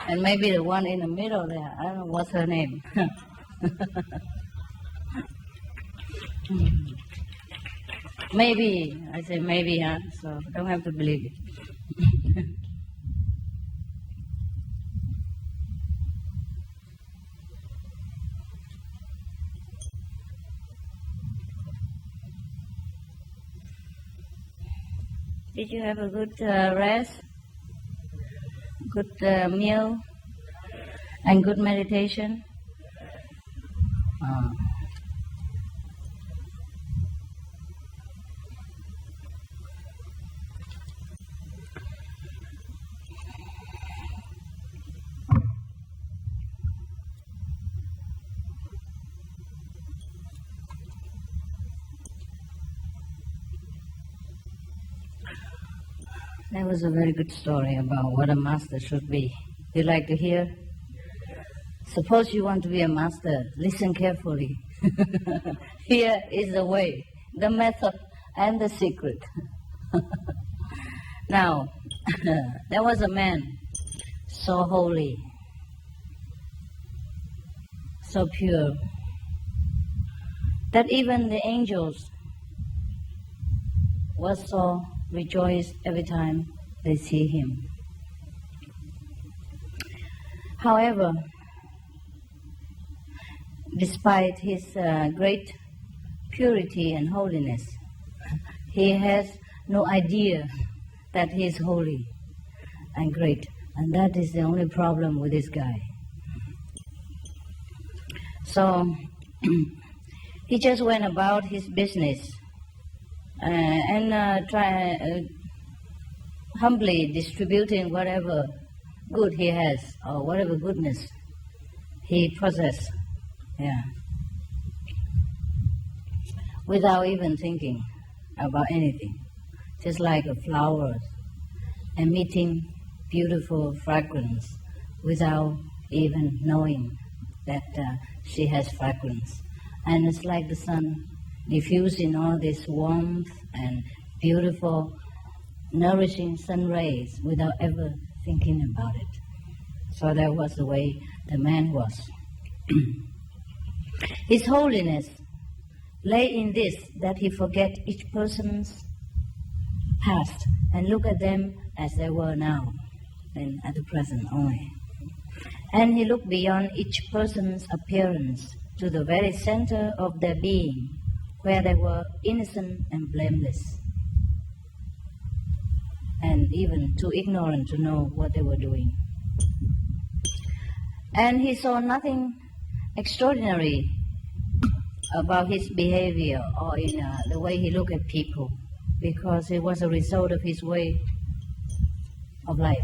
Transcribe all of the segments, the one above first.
And maybe the one in the middle there, I don't know what's her name. Maybe, I say maybe, huh? So don't have to believe it. Did you have a good rest, good meal, and good meditation? That was a very good story about what a master should be. Do you like to hear? Suppose you want to be a master, listen carefully. Here is the way, the method, and the secret. Now, there was a man so holy, so pure, that even the angels were so rejoiced every time they see him. However, despite his great purity and holiness, he has no idea that he is holy and great, and that is the only problem with this guy. So he just went about his business and humbly distributing whatever good he has or whatever goodness he possesses, without even thinking about anything, just like a flower emitting beautiful fragrance without even knowing that she has fragrance. And it's like the sun diffusing all this warmth and beautiful, nourishing sun rays without ever thinking about it. So that was the way the man was. His holiness lay in this, that he forget each person's past and look at them as they were now and at the present only. And he looked beyond each person's appearance to the very center of their being, where they were innocent and blameless, and even too ignorant to know what they were doing. And he saw nothing extraordinary about his behavior or in the way he looked at people, because it was a result of his way of life,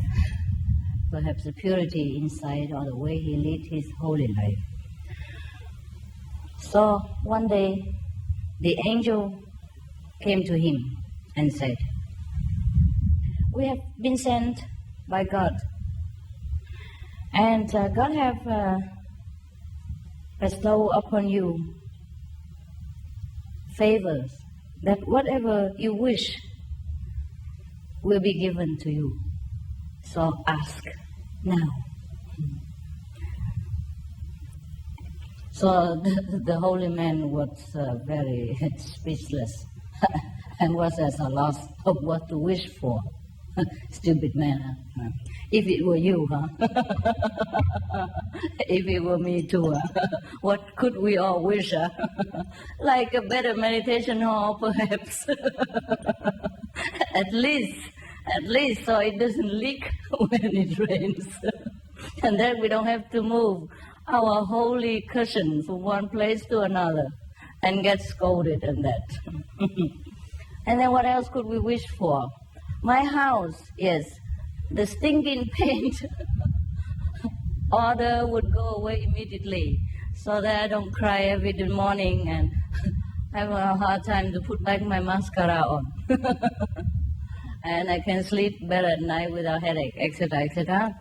perhaps the purity inside or the way he led his holy life. So one day, the angel came to him and said, "We have been sent by God, and God have bestowed upon you favors that whatever you wish will be given to you. So ask now." So the holy man was very speechless and was at a loss of what to wish for. Stupid man, huh? If it were you, huh? If it were me too, what could we all wish? Huh? Like a better meditation hall, perhaps. At least so it doesn't leak when it rains. And then we don't have to move our holy cushion from one place to another and get scolded and that. And then what else could we wish for? My house, yes, the stinking paint odor would go away immediately, so that I don't cry every morning and have a hard time to put back my mascara on. And I can sleep better at night without headache, etc., etc.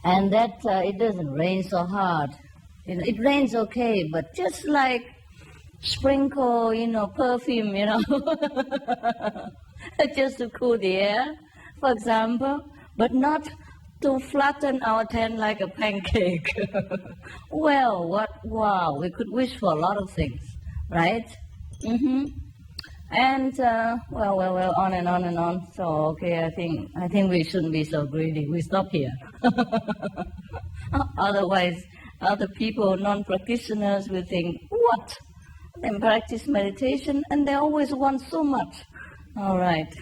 And that it doesn't rain so hard. It rains okay, but just like sprinkle, perfume, just to cool the air, for example, but not to flatten our tent like a pancake. Well, wow, we could wish for a lot of things, right? And well, on and on and on. So okay, I think we shouldn't be so greedy. We stop here. Otherwise, other people, non-practitioners, will think, what? They practice meditation and they always want so much. All right,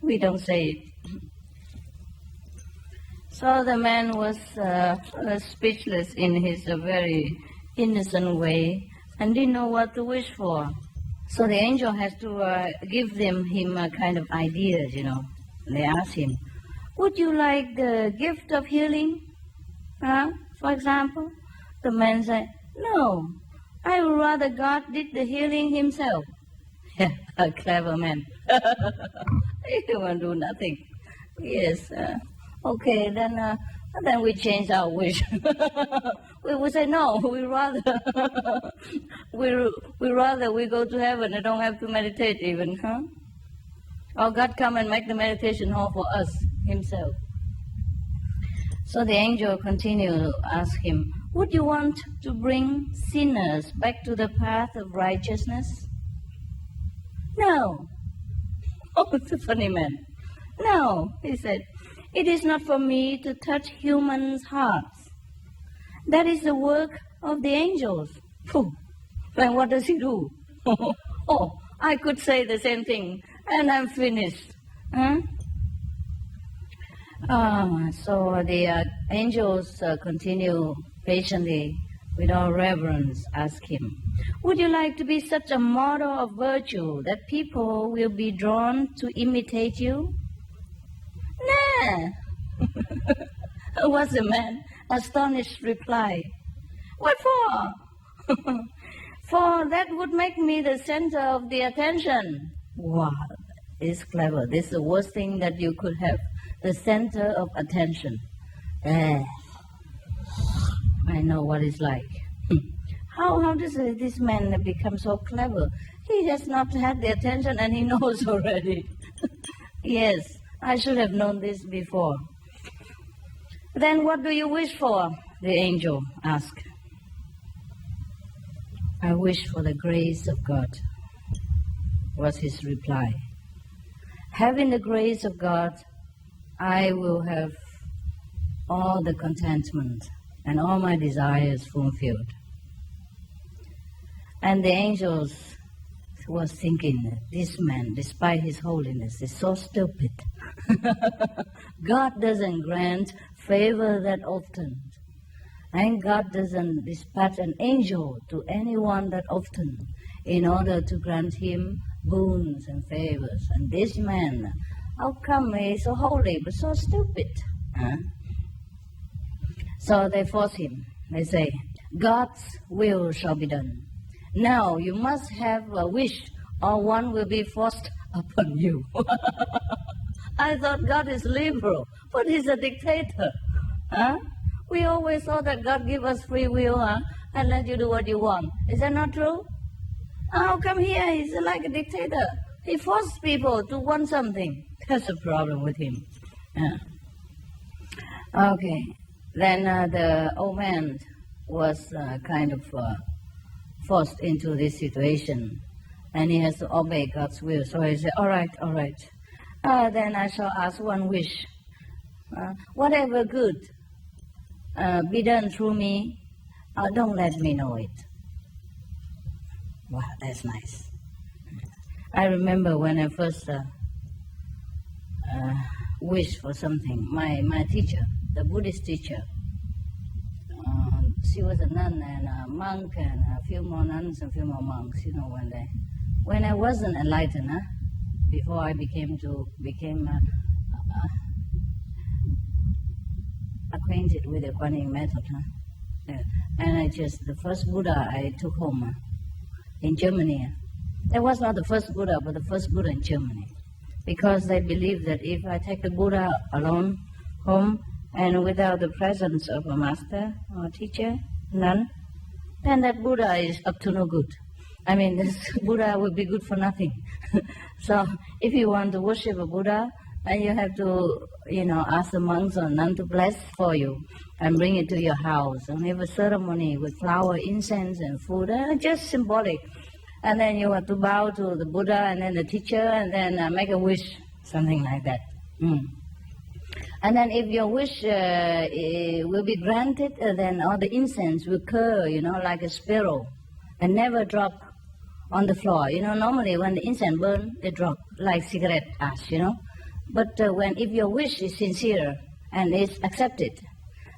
we don't say it. So the man was speechless in his very innocent way and didn't know what to wish for. So the angel has to give him a kind of ideas, you know. They ask him, would you like the gift of healing? For example, the man said, no, I would rather God did the healing himself. A clever man. He won't do nothing. Yes. Okay, then we change our wish. We would say no. We rather we go to heaven and don't have to meditate even, Or God come and make the meditation hall for us himself. So the angel continued to ask him, would you want to bring sinners back to the path of righteousness? No. Oh, it's a funny man. No, he said, it is not for me to touch humans' hearts. That is the work of the angels. Then what does he do? Oh, I could say the same thing, and I'm finished. So the angels continue patiently, with all reverence, ask him, would you like to be such a model of virtue that people will be drawn to imitate you? Nah. Was the man astonished reply. What for? For that would make me the center of the attention. Wow, it's clever. This is the worst thing that you could have, the center of attention. I know what it's like. How does this man become so clever? He has not had the attention and he knows already. Yes, I should have known this before. Then what do you wish for? The angel asked. I wish for the grace of God, was his reply. Having the grace of God, I will have all the contentment and all my desires fulfilled. And the angels was thinking, this man, despite his holiness, is so stupid. God doesn't grant favor that often. And God doesn't dispatch an angel to anyone that often in order to grant him boons and favors. And this man, how come he's so holy but so stupid? So they force him. They say, God's will shall be done. Now you must have a wish or one will be forced upon you. I thought God is liberal, but he's a dictator. We always thought that God give us free will and let you do what you want. Is that not true? How come here he's like a dictator? He forces people to want something. That's the problem with him. Okay, then the old man was kind of forced into this situation, and he has to obey God's will. So he said, all right. Then I shall ask one wish. Whatever good be done through me, don't let me know it. Wow, that's nice. I remember when I first wished for something, my teacher, the Buddhist teacher, she was a nun and a monk and a few more nuns and a few more monks, one day. When I wasn't enlightened, before I became acquainted with the Guanyin method, and the first Buddha I took home in Germany. That was not the first Buddha, but the first Buddha in Germany, because they believed that if I take the Buddha alone home and without the presence of a master or teacher, nun, then that Buddha is up to no good. I mean, this Buddha will be good for nothing. So if you want to worship a Buddha, then you have to, ask the monks or nuns to bless for you and bring it to your house and have a ceremony with flower, incense, and food, just symbolic. And then you have to bow to the Buddha and then the teacher and then make a wish, something like that. And then if your wish will be granted, then all the incense will curl, like a sparrow and never drop on the floor. Normally when the incense burns, they drop like cigarette ash, But if your wish is sincere and is accepted,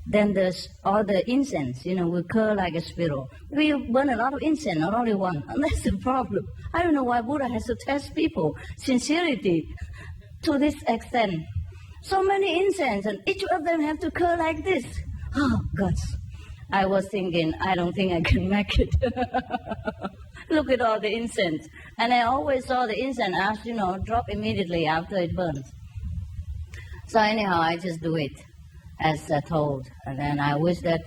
then all the incense, will curl like a sparrow. You burn a lot of incense, not only one, and that's the problem. I don't know why Buddha has to test people sincerity to this extent. So many incense, and each of them have to curl like this. Oh, God. I was thinking, I don't think I can make it. Look at all the incense. And I always saw the incense ash, drop immediately after it burns. So anyhow, I just do it as told. And then I wish that,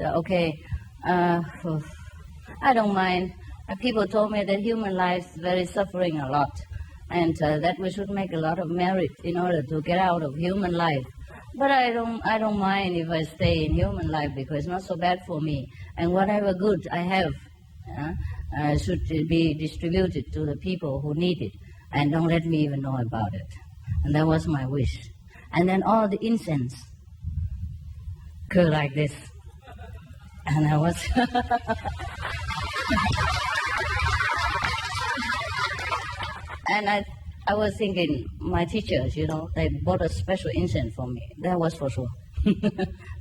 I don't mind. People told me that human life is very suffering a lot. And that we should make a lot of merit in order to get out of human life. But I don't mind if I stay in human life because it's not so bad for me. And whatever good I have should be distributed to the people who need it. And don't let me even know about it. And that was my wish. And then all the incense curl like this. And I was... And I was thinking, my teachers, they bought a special incense for me. That was for sure.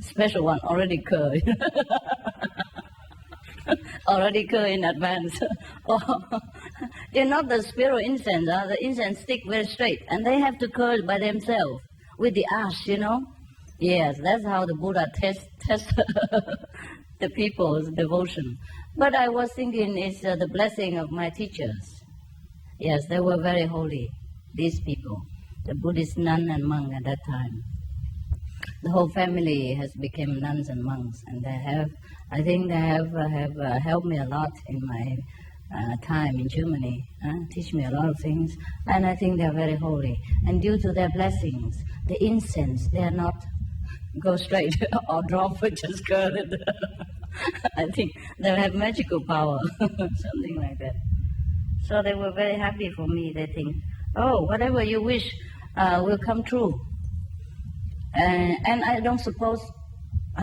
Special one, already curled. Already curled in advance. They're not the spiral incense. The incense stick very straight. And they have to curl by themselves with the ash, Yes, that's how the Buddha tests the people's devotion. But I was thinking it's the blessing of my teachers. Yes, they were very holy, these people, the Buddhist nun and monk at that time. The whole family has become nuns and monks, and I think they have helped me a lot in my time in Germany, teach me a lot of things, and I think they're very holy. And due to their blessings, the incense, they are not go straight or drop or just curl it. I think they have magical power, something like that. So they were very happy for me. They think, oh, whatever you wish will come true. And I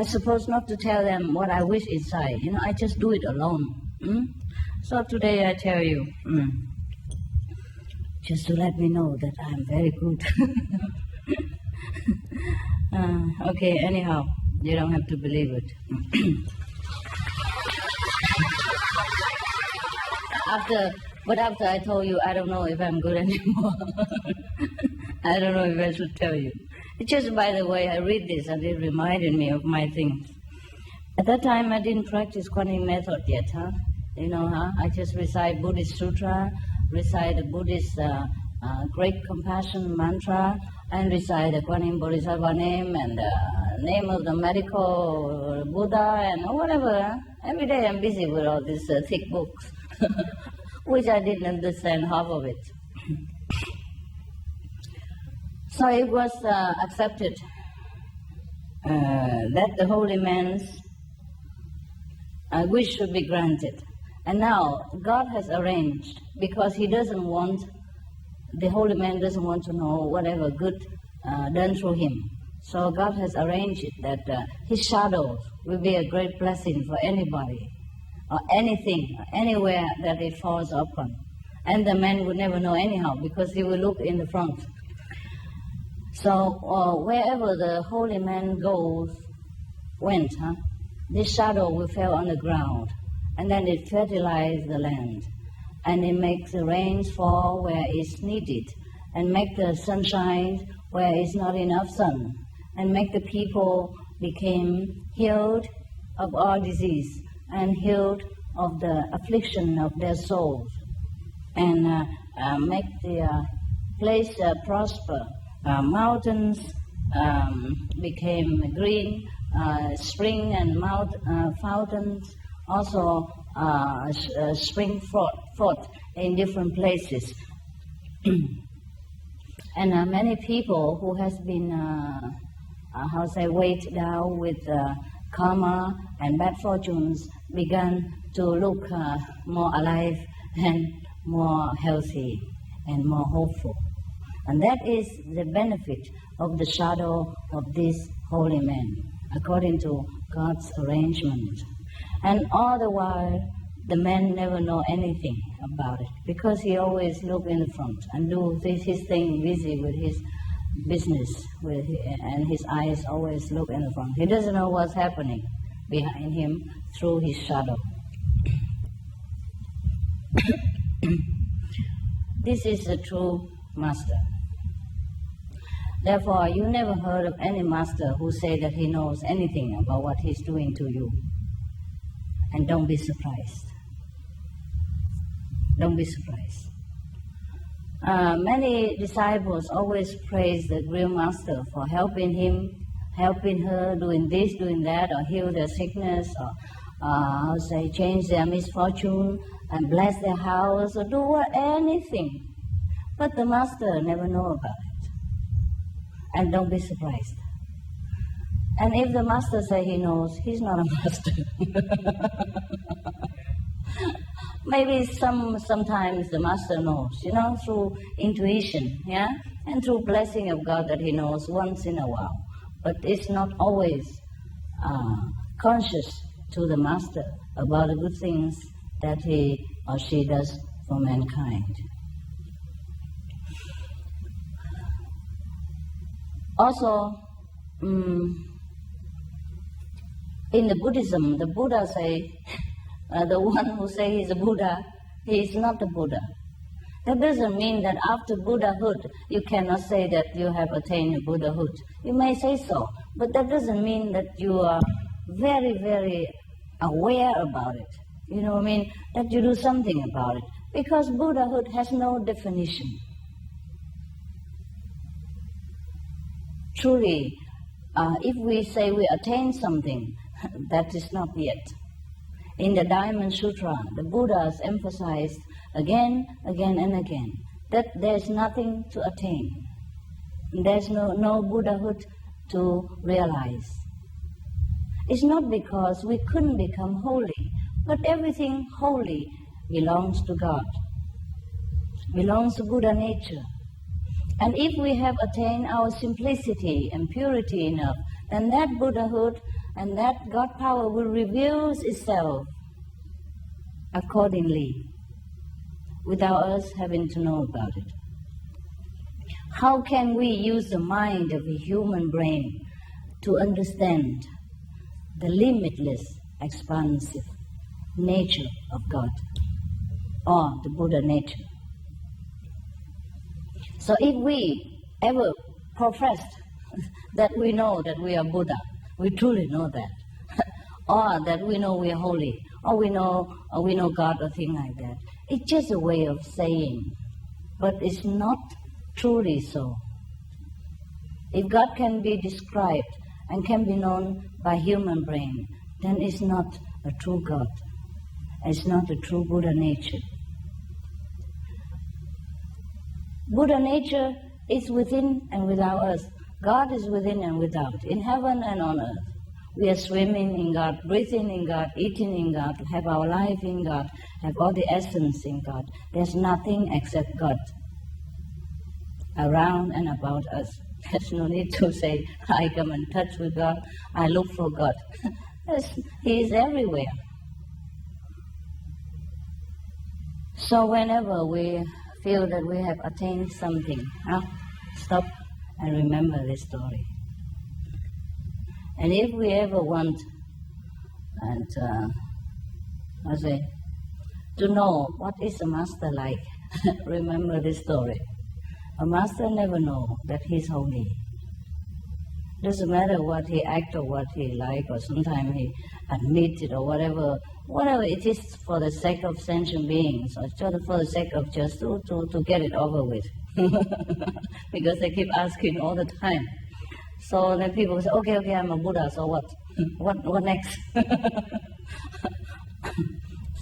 suppose not to tell them what I wish inside. I just do it alone. So today I tell you, just to let me know that I'm very good. Okay, anyhow, you don't have to believe it. But after I told you, I don't know if I'm good anymore. I don't know if I should tell you. Just by the way, I read this and it reminded me of my things. At that time, I didn't practice Kuan method yet, I just recite Buddhist sutra, recite the Buddhist great compassion mantra, and recite the Kuan Bodhisattva name and the name of the medical Buddha and whatever. Every day I'm busy with all these thick books. Which I didn't understand half of it. So it was accepted that the holy man's wish should be granted. And now God has arranged, because the holy man doesn't want to know whatever good done through him. So God has arranged it that his shadow will be a great blessing for anybody. Or anything, anywhere that it falls upon. And the man would never know anyhow, because he will look in the front. So wherever the holy man went, this shadow will fall on the ground, and then it fertilizes the land, and it makes the rains fall where it's needed, and make the sunshine where it's not enough sun, and make the people become healed of all disease, and healed of the affliction of their souls, and make the place prosper. Mountains became green, spring and fountains also spring fought in different places. And many people who has been, weighed down with karma and bad fortunes began to look more alive and more healthy and more hopeful. And that is the benefit of the shadow of this holy man, according to God's arrangement. And all the while, the man never know anything about it, because he always look in the front and do his thing, busy with his business, and his eyes always look in the front. He doesn't know what's happening behind him through his shadow. This is the true master. Therefore, you never heard of any master who say that he knows anything about what he's doing to you. And don't be surprised. Don't be surprised. Many disciples always praise the real master for helping him, helping her, doing this, doing that, or heal their sickness, or change their misfortune, and bless their house, or do anything. But the master never know about it. And don't be surprised. And if the master say he knows, he's not a master. Maybe sometimes the master knows, through intuition, and through blessing of God that he knows once in a while. But it's not always conscious to the master about the good things that he or she does for mankind. Also, in the Buddhism, the Buddha say, the one who say he's a Buddha, he is not a Buddha. That doesn't mean that after Buddhahood, you cannot say that you have attained Buddhahood. You may say so, but that doesn't mean that you are very, very aware about it. That you do something about it. Because Buddhahood has no definition. Truly, if we say we attain something, that is not yet. In the Diamond Sutra, the Buddhas emphasized again and again that there's nothing to attain. There's no Buddhahood to realize. It's not because we couldn't become holy, but everything holy belongs to God, belongs to Buddha nature. And if we have attained our simplicity and purity enough, then that Buddhahood and that God power will reveal itself accordingly, without us having to know about it. How can we use the mind of the human brain to understand the limitless, expansive nature of God, or the Buddha nature? So if we ever professed that we know that we are Buddha, we truly know that, or that we know we are holy, or we know God, or things like that, it's just a way of saying, but it's not truly so. If God can be described and can be known by human brain, then it's not a true God. It's not a true Buddha nature. Buddha nature is within and without us. God is within and without, in heaven and on earth. We are swimming in God, breathing in God, eating in God, have our life in God, have all the essence in God. There's nothing except God around and about us. There's no need to say, I come in touch with God, I look for God. He is everywhere. So whenever we feel that we have attained something, stop and remember this story. And if we ever want to know what is a master like, remember this story. A master never knows that he's holy. Doesn't matter what he act or what he like, or sometimes he admits it, or whatever it is, for the sake of sentient beings, or just for the sake of just to get it over with. Because they keep asking all the time. So then people say, okay, I'm a Buddha, so what? What next?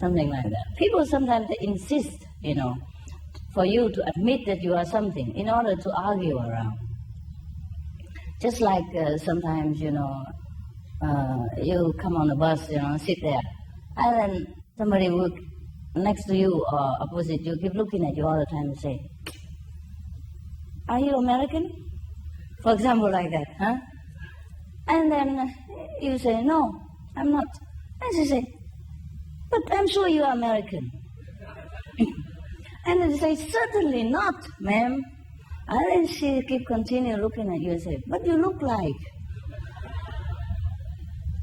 something like that. People sometimes they insist, for you to admit that you are something in order to argue around. Just like sometimes, you come on a bus, sit there, and then somebody will, next to you or opposite you, keep looking at you all the time and say, "Are you American?" For example, like that, huh? And then you say, "No, I'm not." And she say, "But I'm sure you are American." And then say, "Certainly not, ma'am." And then she keep continue looking at you and say, "But you look like."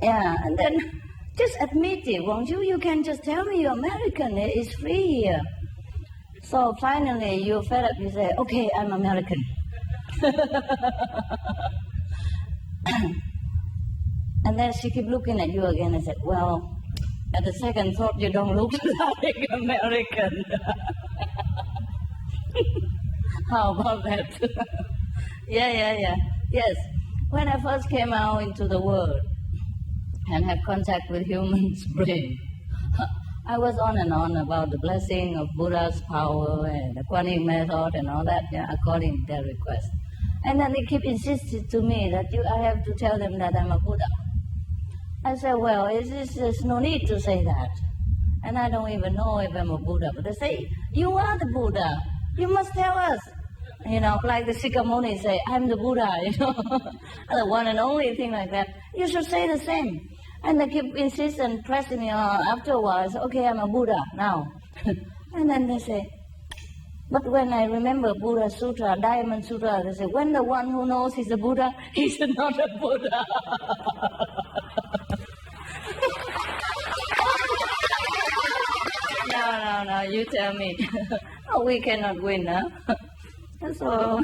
Yeah, and then just admit it, won't you? You can just tell me you're American. It's free here. So finally, you're fed up. You say, "Okay, I'm American." And then she keep looking at you again and said, "Well, at the second thought, you don't look like American." How about that? Yeah. Yes. When I first came out into the world and had contact with humans' brain, I was on and on about the blessing of Buddha's power and the Kuan Yin method and all that, according to their request. And then they keep insisting to me that I have to tell them that I'm a Buddha. I said, "Well, there's no need to say that. And I don't even know if I'm a Buddha." But they say, "You are the Buddha. You must tell us." Like the Sikamoni say, "I'm the Buddha," the one and only thing like that. You should say the same. And they keep insisting, pressing me on. After a while, I say, "Okay, I'm a Buddha now." And then they say, "But when I remember Buddha Sutra, Diamond Sutra," they say, "When the one who knows he's a Buddha, he's not a Buddha." No, you tell me. Oh, we cannot win, huh? So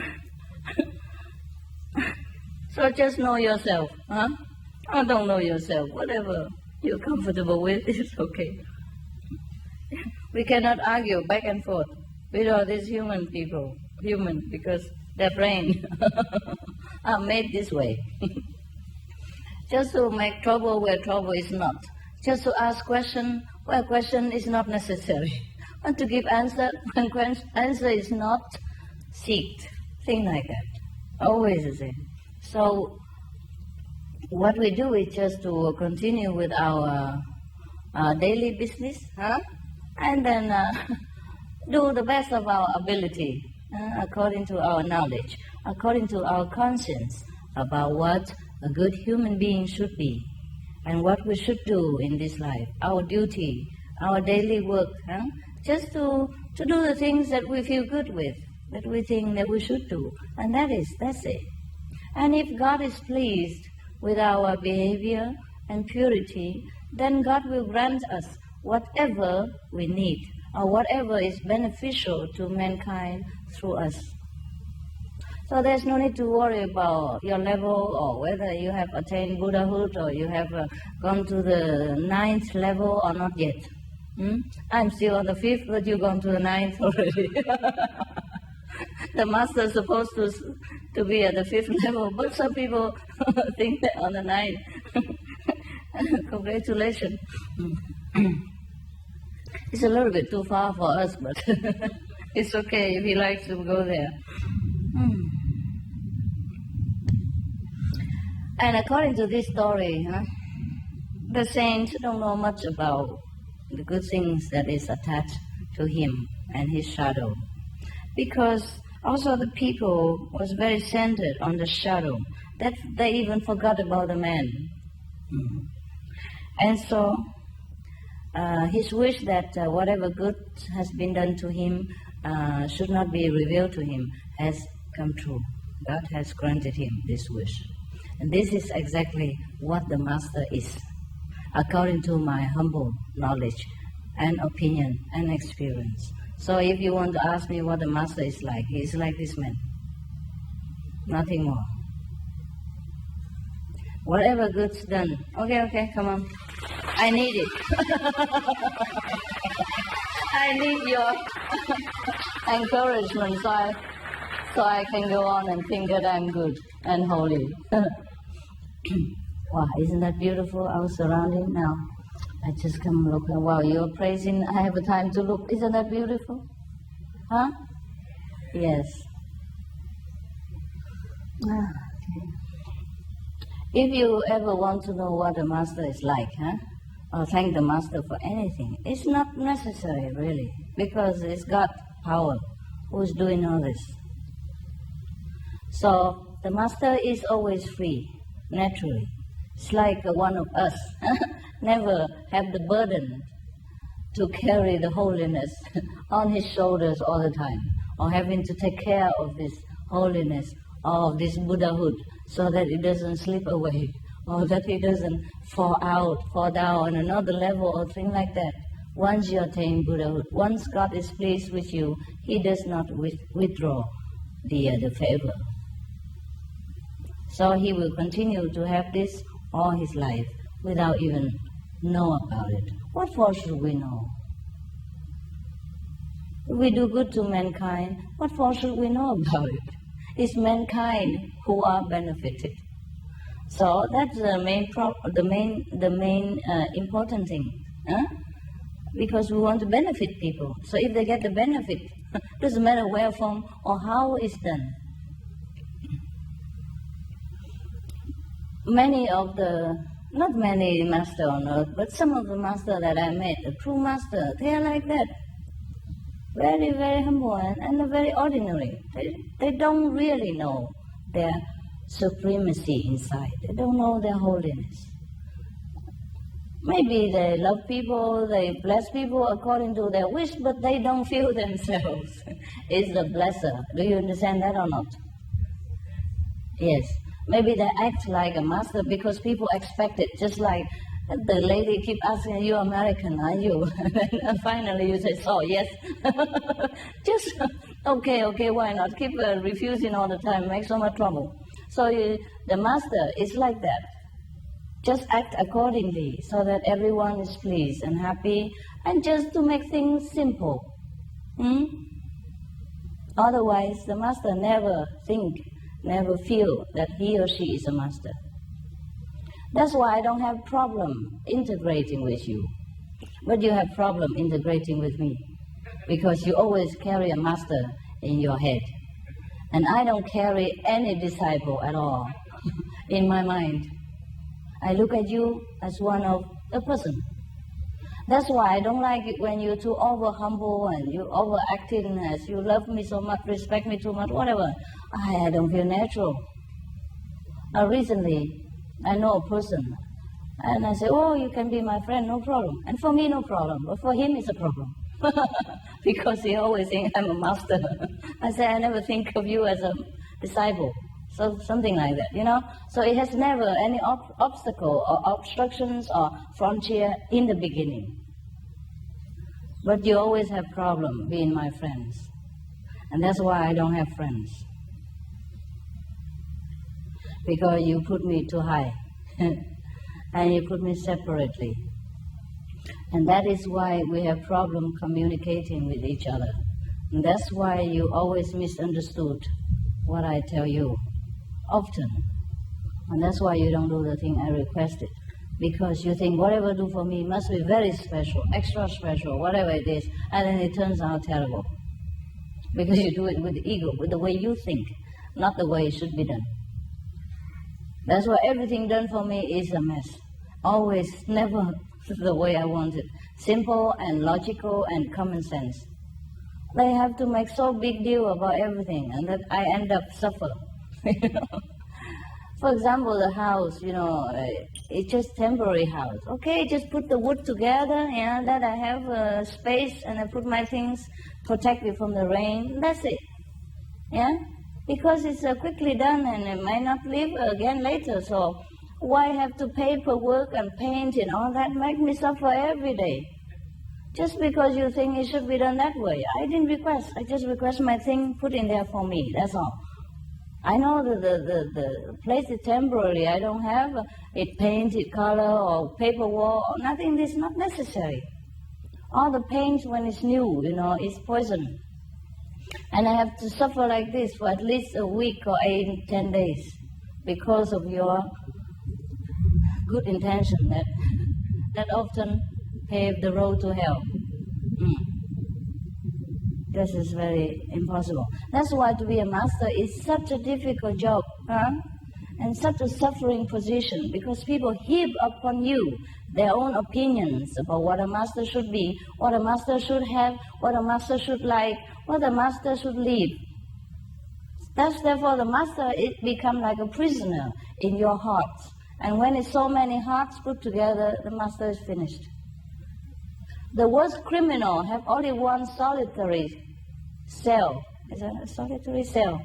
just know yourself, huh? Or don't know yourself. Whatever you're comfortable with is okay. We cannot argue back and forth with all these human people. Human, because their brain are made this way. Just to make trouble where trouble is not. Just to ask question where question is not necessary. And to give answer when answer is not seeked. Thing like that. Always the same. So what we do is just to continue with our daily business, huh? And then do the best of our ability, according to our knowledge, according to our conscience about what a good human being should be, and what we should do in this life, our duty, our daily work, just to do the things that we feel good with, that we think that we should do, and that's it. And if God is pleased with our behavior and purity, then God will grant us whatever we need, or whatever is beneficial to mankind through us. So there's no need to worry about your level, or whether you have attained Buddhahood, or you have gone to the 9th level or not yet. I'm still on the 5th, but you've gone to the 9th already. The master is supposed to be at the 5th level, but some people think they're on the 9th. Congratulations. It's a little bit too far for us, but it's okay if he likes to go there. And according to this story, the saints don't know much about the good things that is attached to him and his shadow. Because also the people was very centered on the shadow, that they even forgot about the man. And so his wish that whatever good has been done to him should not be revealed to him has come true. God has granted him this wish. And this is exactly what the Master is, according to my humble knowledge and opinion and experience. So if you want to ask me what the Master is like, he is like this man. Nothing more. Whatever good's done. Okay, come on. I need it. I need your encouragement so I can go on and think that I'm good and holy. Wow, isn't that beautiful, our surrounding now? I just come look, wow, you're praising, I have a time to look. Isn't that beautiful? Huh? Yes. Okay. If you ever want to know what a master is like, or thank the master for anything, it's not necessary really, because it's God power who's doing all this. So the master is always free, naturally. It's like one of us, never have the burden to carry the holiness on his shoulders all the time, or having to take care of this holiness, of this Buddhahood, so that it doesn't slip away, or that it doesn't fall down on another level, or thing like that. Once you attain Buddhahood, once God is pleased with you, he does not withdraw the favor. So he will continue to have this all his life without even know about it. What for should we know? If we do good to mankind, what for should we know about it? It's mankind who are benefited. So that's the main important thing, because we want to benefit people. So if they get the benefit, doesn't matter where from or how it's done. Not many masters on earth, but some of the masters that I met, the true master, they are like that. Very, very humble and very ordinary. They don't really know their supremacy inside. They don't know their holiness. Maybe they love people, they bless people according to their wish, but they don't feel themselves is the blesser. Do you understand that or not? Yes. Maybe they act like a master because people expect it, just like the lady keep asking, "You American, are you?" And finally you say, "So, yes." Just, okay, why not? Keep refusing all the time, make so much trouble. So the master is like that. Just act accordingly so that everyone is pleased and happy, and just to make things simple. Otherwise, the master never feel that he or she is a master. That's why I don't have problem integrating with you. But you have problem integrating with me, because you always carry a master in your head. And I don't carry any disciple at all in my mind. I look at you as one of a person. That's why I don't like it when you're too over humble and you overacting as you love me so much, respect me too much, whatever. I don't feel natural. Recently, I know a person, and I say, "Oh, you can be my friend, no problem." And for me, no problem, but for him, it's a problem. Because he always thinks I'm a master. I say, "I never think of you as a disciple." So something like that, So it has never any obstacle or obstructions or frontier in the beginning. But you always have problem being my friends. And that's why I don't have friends. Because you put me too high. And you put me separately. And that is why we have problem communicating with each other. And that's why you always misunderstood what I tell you. Often. And that's why you don't do the thing I requested. Because you think whatever you do for me must be very special, extra special, whatever it is, and then it turns out terrible. Because you do it with the ego, with the way you think, not the way it should be done. That's why everything done for me is a mess. Always, never the way I want it. Simple and logical and common sense. They have to make so big deal about everything, and that I end up suffer. For example, the house, it's just temporary house. Okay, just put the wood together, that I have space, and I put my things, protect it from the rain. That's it. Because it's quickly done, and it might not live again later. So why have to paperwork and paint and all that? Make me suffer every day. Just because you think it should be done that way. I didn't request. I just request my thing put in there for me. That's all. I know that the place is temporary. I don't have it painted color or paper wall or nothing. This is not necessary. All the paint when it's new, is poison. And I have to suffer like this for at least a week or 10 days because of your good intention that often pave the road to hell. This is very impossible. That's why to be a master is such a difficult job, and such a suffering position, because people heap upon you their own opinions about what a master should be, what a master should have, what a master should like, what a master should live. That's therefore the master, it becomes like a prisoner in your heart. And when it's so many hearts put together, the master is finished. The worst criminal have only one solitary cell. Is that a solitary cell?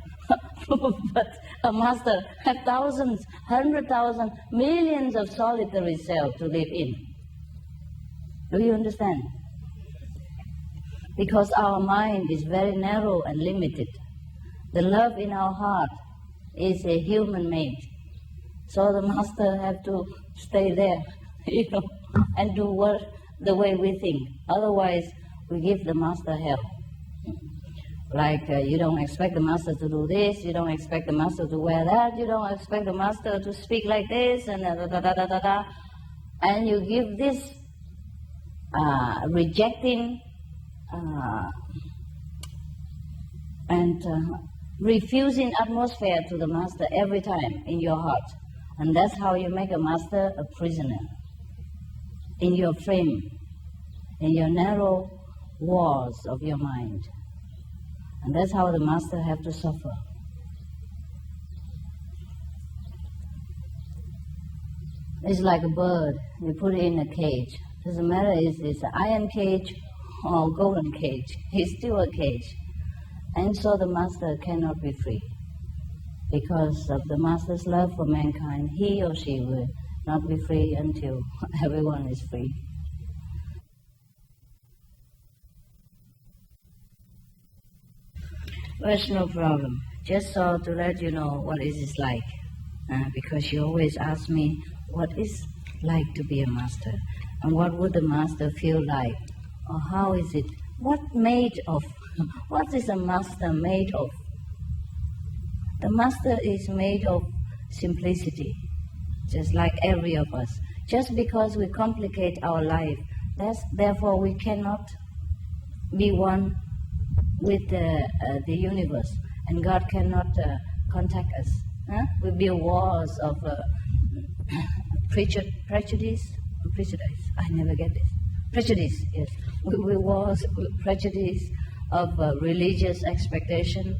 But a master have thousands, 100,000, millions of solitary cells to live in. Do you understand? Because our mind is very narrow and limited. The love in our heart is a human made. So the master have to stay there, and do what the way we think. Otherwise, we give the master hell. Like you don't expect the master to do this, you don't expect the master to wear that, you don't expect the master to speak like this, and and you give this rejecting and refusing atmosphere to the master every time in your heart. And that's how you make a master a prisoner in your frame, in your narrow walls of your mind. And that's how the master have to suffer. It's like a bird, you put it in a cage. Doesn't matter if it's an iron cage or golden cage, it's still a cage. And so the master cannot be free. Because of the master's love for mankind, he or she will not be free until everyone is free. There's no problem. Just so to let you know what is it like. Because you always ask me, what is like to be a master? And what would the master feel like? Or how is it? What made of? What is a master made of? The master is made of simplicity, just like every of us. Just because we complicate our life, therefore we cannot be one with the universe, and God cannot contact us. We build walls of prejudice. I never get this. Prejudice, yes. We build walls with prejudice of religious expectation,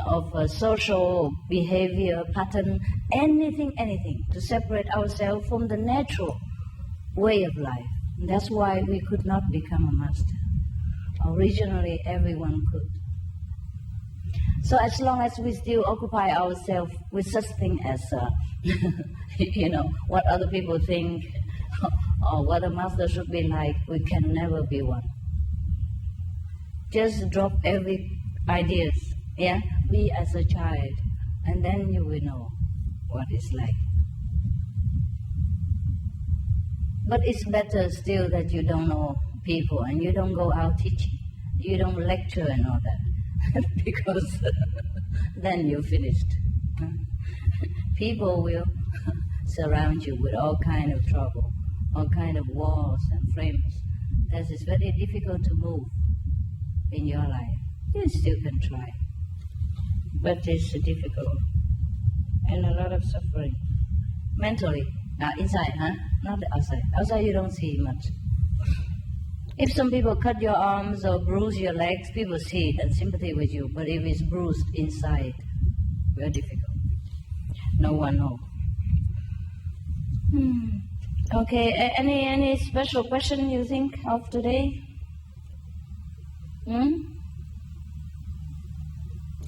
of social behavior pattern, anything, to separate ourselves from the natural way of life. And that's why we could not become a master. Originally, everyone could. So as long as we still occupy ourselves with such thing as, what other people think, or what a master should be like, we can never be one. Just drop every ideas, be as a child, and then you will know what it's like. But it's better still that you don't know people and you don't go out teaching, you don't lecture and all that, because then you're finished. People will surround you with all kind of trouble, all kind of walls and frames. That is very difficult to move in your life. You still can try, but it's difficult and a lot of suffering mentally. Inside, not the outside. Outside you don't see much. If some people cut your arms or bruise your legs, people see it and sympathy with you. But if it's bruised inside, very difficult. No one knows. Okay, any special question you think of today?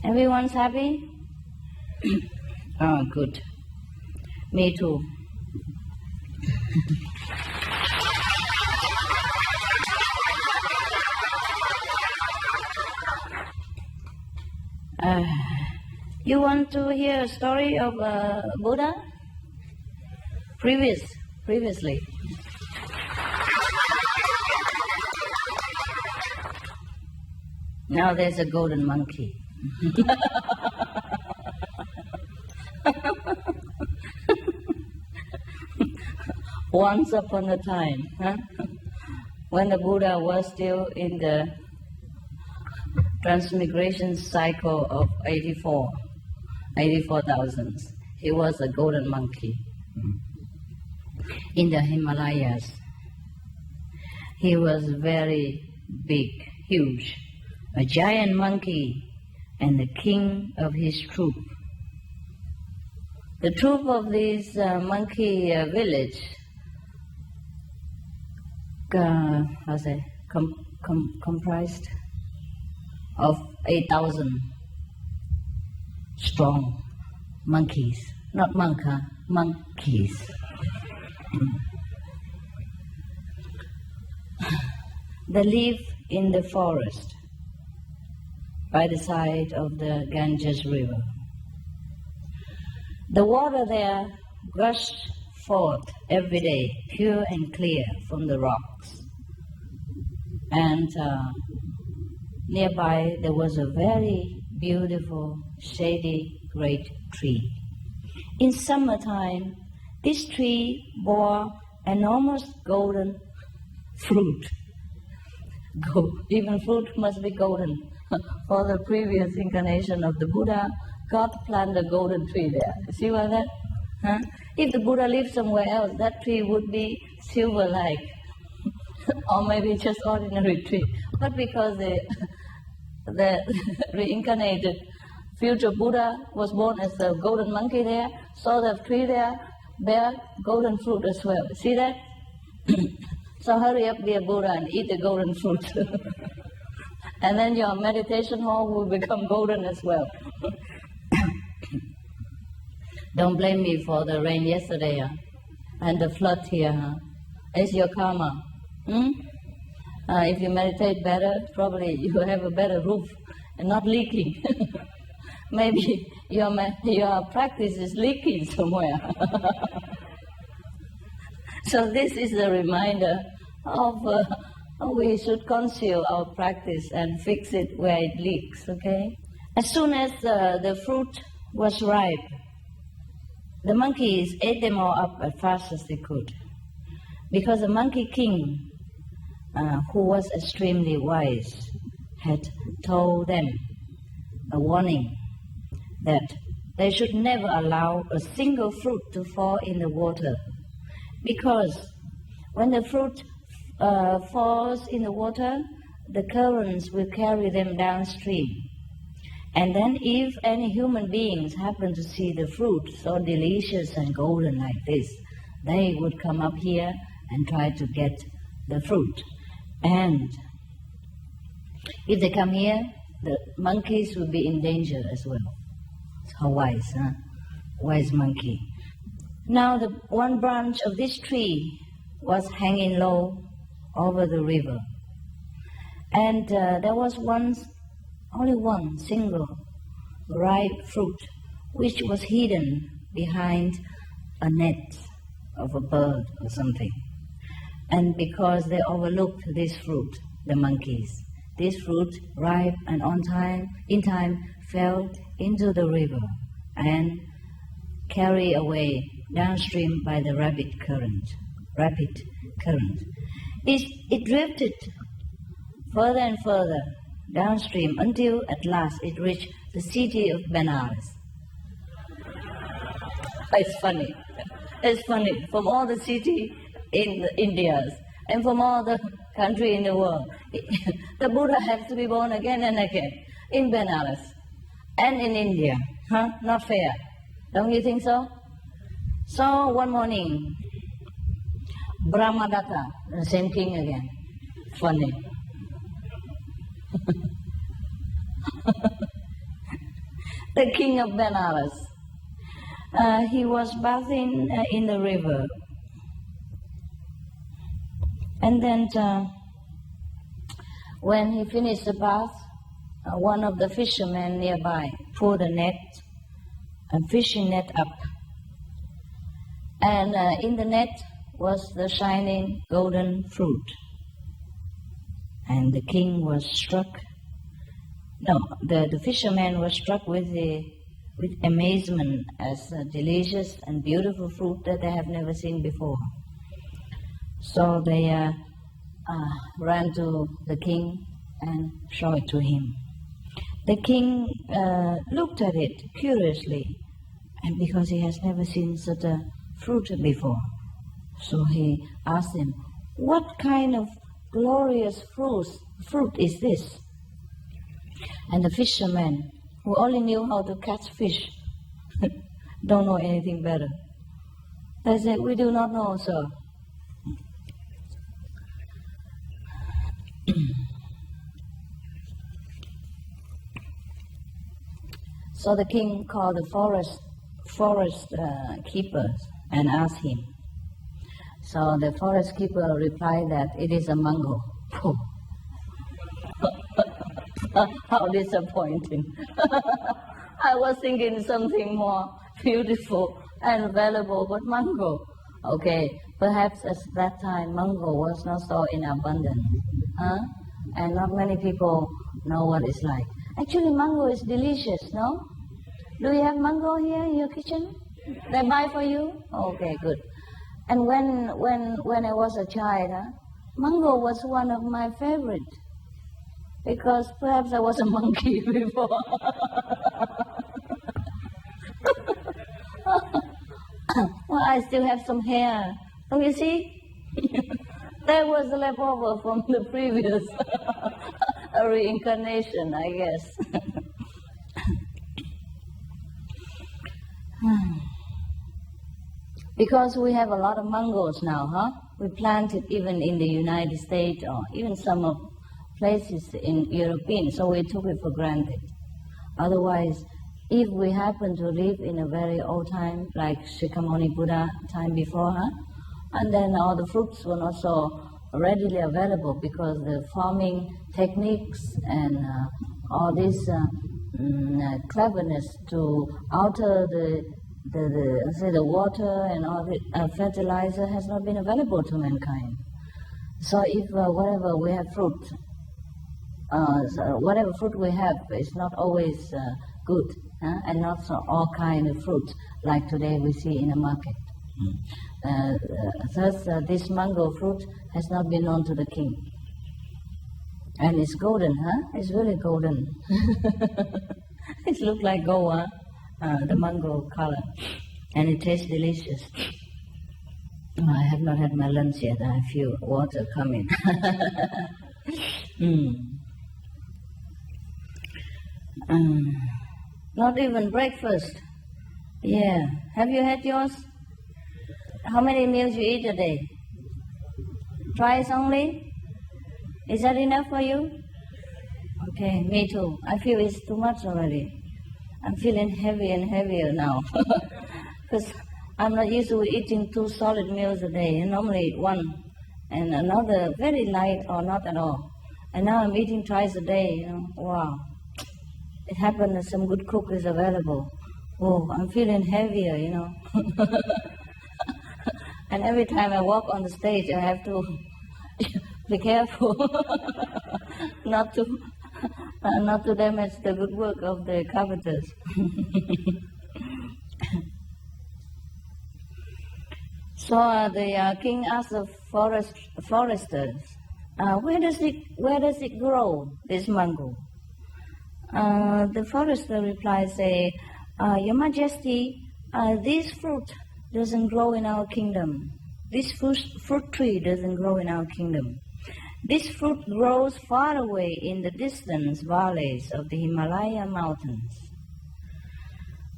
Everyone's happy? Oh, good. Me too. You want to hear a story of Buddha? Previously. Now there's a golden monkey. Once upon a time, when the Buddha was still in the transmigration cycle of 84,000. He was a golden monkey in the Himalayas. He was very big, huge, a giant monkey and the king of his troop. The troop of this monkey village comprised of 8,000 strong monkeys, not monk, monkeys. They live in the forest by the side of the Ganges river. The water there gushed forth every day, pure and clear from the rocks. And nearby there was a very beautiful, shady, great tree. In summertime, this tree bore enormous golden fruit. Even fruit must be golden. For the previous incarnation of the Buddha, God planted a golden tree there. See what that? Huh? If the Buddha lived somewhere else, that tree would be silver-like, or maybe just ordinary tree. But because the reincarnated future Buddha was born as a golden monkey there, so the tree there bear golden fruit as well. See that? So hurry up, dear Buddha, and eat the golden fruit. And then your meditation hall will become golden as well. Don't blame me for the rain yesterday and the flood here. It's your karma. If you meditate better, probably you will have a better roof and not leaking. Maybe your practice is leaking somewhere. So this is a reminder of we should conceal our practice and fix it where it leaks, okay? As soon as the fruit was ripe, the monkeys ate them all up as fast as they could. Because the monkey king, who was extremely wise, had told them a warning that they should never allow a single fruit to fall in the water. Because when the fruit falls in the water, the currents will carry them downstream. And then if any human beings happen to see the fruit so delicious and golden like this, they would come up here and try to get the fruit. And if they come here, the monkeys will be in danger as well. How wise, huh? Wise monkey. Now the one branch of this tree was hanging low over the river. And there was only one single ripe fruit, which was hidden behind a net of a bird or something. And because they overlooked this fruit, the monkeys, this fruit, ripe and in time, fell into the river and carried away downstream by the rapid current. It drifted further and further downstream until at last it reached the city of Benares. It's funny. It's funny. From all the cities in the Indias and from all the countries in the world, the Buddha has to be born again and again in Benares and in India. Huh? Not fair. Don't you think so? So one morning, Brahmadatta, the same king again. Funny. The king of Benares. He was bathing in the river. And then when he finished the bath, one of the fishermen nearby pulled a fishing net up. And in the net was the shining golden fruit. And the king was struck. No, the fisherman was struck with amazement as a delicious and beautiful fruit that they have never seen before. So they ran to the king and showed it to him. The king looked at it curiously, and because he has never seen such a fruit before, so he asked him, "What kind of glorious fruit is this?" And the fisherman, who only knew how to catch fish, don't know anything better, they said, "We do not know, sir." So the king called the forest keeper and asked him. So the forest keeper replied that it is a mango. How disappointing. I was thinking something more beautiful and valuable, but mango. Okay, perhaps at that time mango was not so in abundance. And not many people know what it's like. Actually, mango is delicious, no? Do you have mango here in your kitchen? They buy for you? Okay, good. And when I was a child, mango was one of my favorite, because perhaps I was a monkey before. Well, I still have some hair. Don't you see? That was leftover from the previous reincarnation, I guess. Because we have a lot of mangoes now, we plant it even in the United States or even some of places in European, so we took it for granted. Otherwise, if we happen to live in a very old time, like Shakyamuni Buddha time before, and then all the fruits were not so readily available because the farming techniques and all this cleverness to alter the water and all the fertilizer has not been available to mankind. So if whatever we have fruit, whatever fruit we have is not always good, and not so all kind of fruit like today we see in the market. Thus, this mango fruit has not been known to the king. And it's golden, It's really golden. It looks like gold, the mango color. And it tastes delicious. Oh, I have not had my lunch yet. I feel water coming. Not even breakfast. Yeah. Have you had yours? How many meals you eat a day? Twice only? Is that enough for you? Okay, me too. I feel it's too much already. I'm feeling heavy and heavier now. Because I'm not used to eating 2 solid meals a day. I normally eat 1 and another very light or not at all. And now I'm eating twice a day, Wow. It happened that some good cook is available. Oh, I'm feeling heavier, And every time I walk on the stage, I have to be careful not to damage the good work of the carpenters. So the king asked the foresters, where does it grow, this mango? The forester replied, say, Your Majesty, this fruit doesn't grow in our kingdom. This fruit tree doesn't grow in our kingdom. This fruit grows far away in the distant valleys of the Himalaya mountains.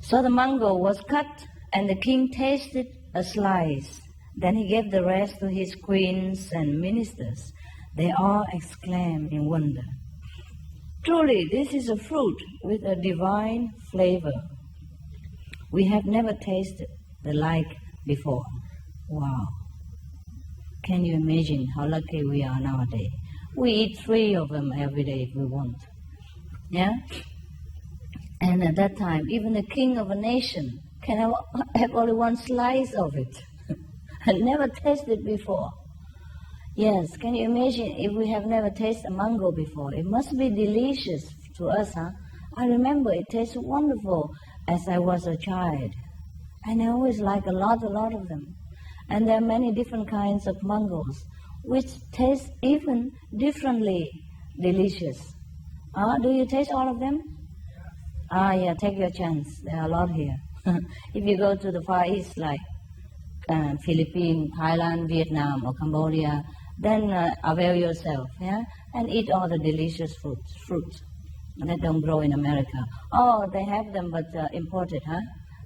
So the mango was cut, and the king tasted a slice. Then he gave the rest to his queens and ministers. They all exclaimed in wonder, Truly, this is a fruit with a divine flavor. We have never tasted the like before. Wow. Can you imagine how lucky we are nowadays? We eat 3 of them every day if we want. Yeah? And at that time, even the king of a nation can have only 1 slice of it. and never tasted before. Yes, can you imagine if we have never tasted a mango before? It must be delicious to us, I remember it tasted wonderful as I was a child. And I always like a lot of them. And there are many different kinds of mangoes. which taste even differently delicious. Do you taste all of them? Yeah, take your chance. There are a lot here. If you go to the Far East, like Philippines, Thailand, Vietnam, or Cambodia, then avail yourself, yeah, and eat all the delicious fruits that don't grow in America. Oh, they have them, but imported, huh?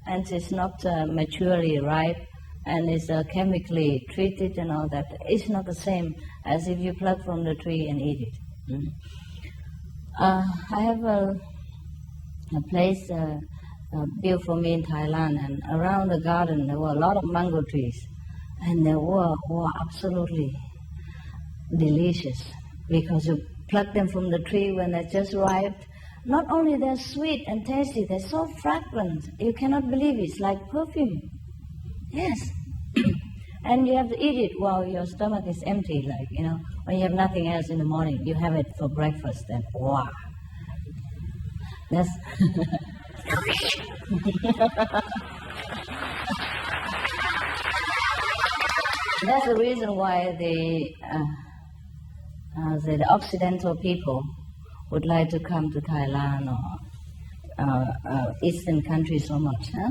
And it's not maturely ripe, and it's chemically treated and all that. It's not the same as if you pluck from the tree and eat it. I have a place built for me in Thailand, and around the garden there were a lot of mango trees, and they were absolutely delicious because you pluck them from the tree when they're just ripe. Not only they're sweet and tasty, they're so fragrant. You cannot believe it. It's like perfume. Yes. And you have to eat it while your stomach is empty, like, you know, when you have nothing else in the morning, you have it for breakfast, and wow. That's that's the reason why the Occidental people would like to come to Thailand or Eastern countries so much, huh?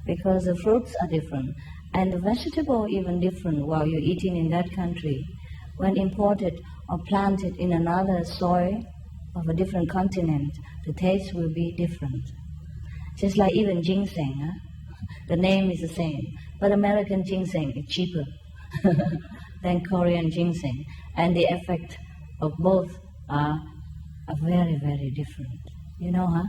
Because the fruits are different, and the vegetable even different while you're eating in that country. When imported or planted in another soil of a different continent, the taste will be different. Just like even ginseng, huh? The name is the same, but American ginseng is cheaper than Korean ginseng, and the effect of both are very, very different. You know, huh?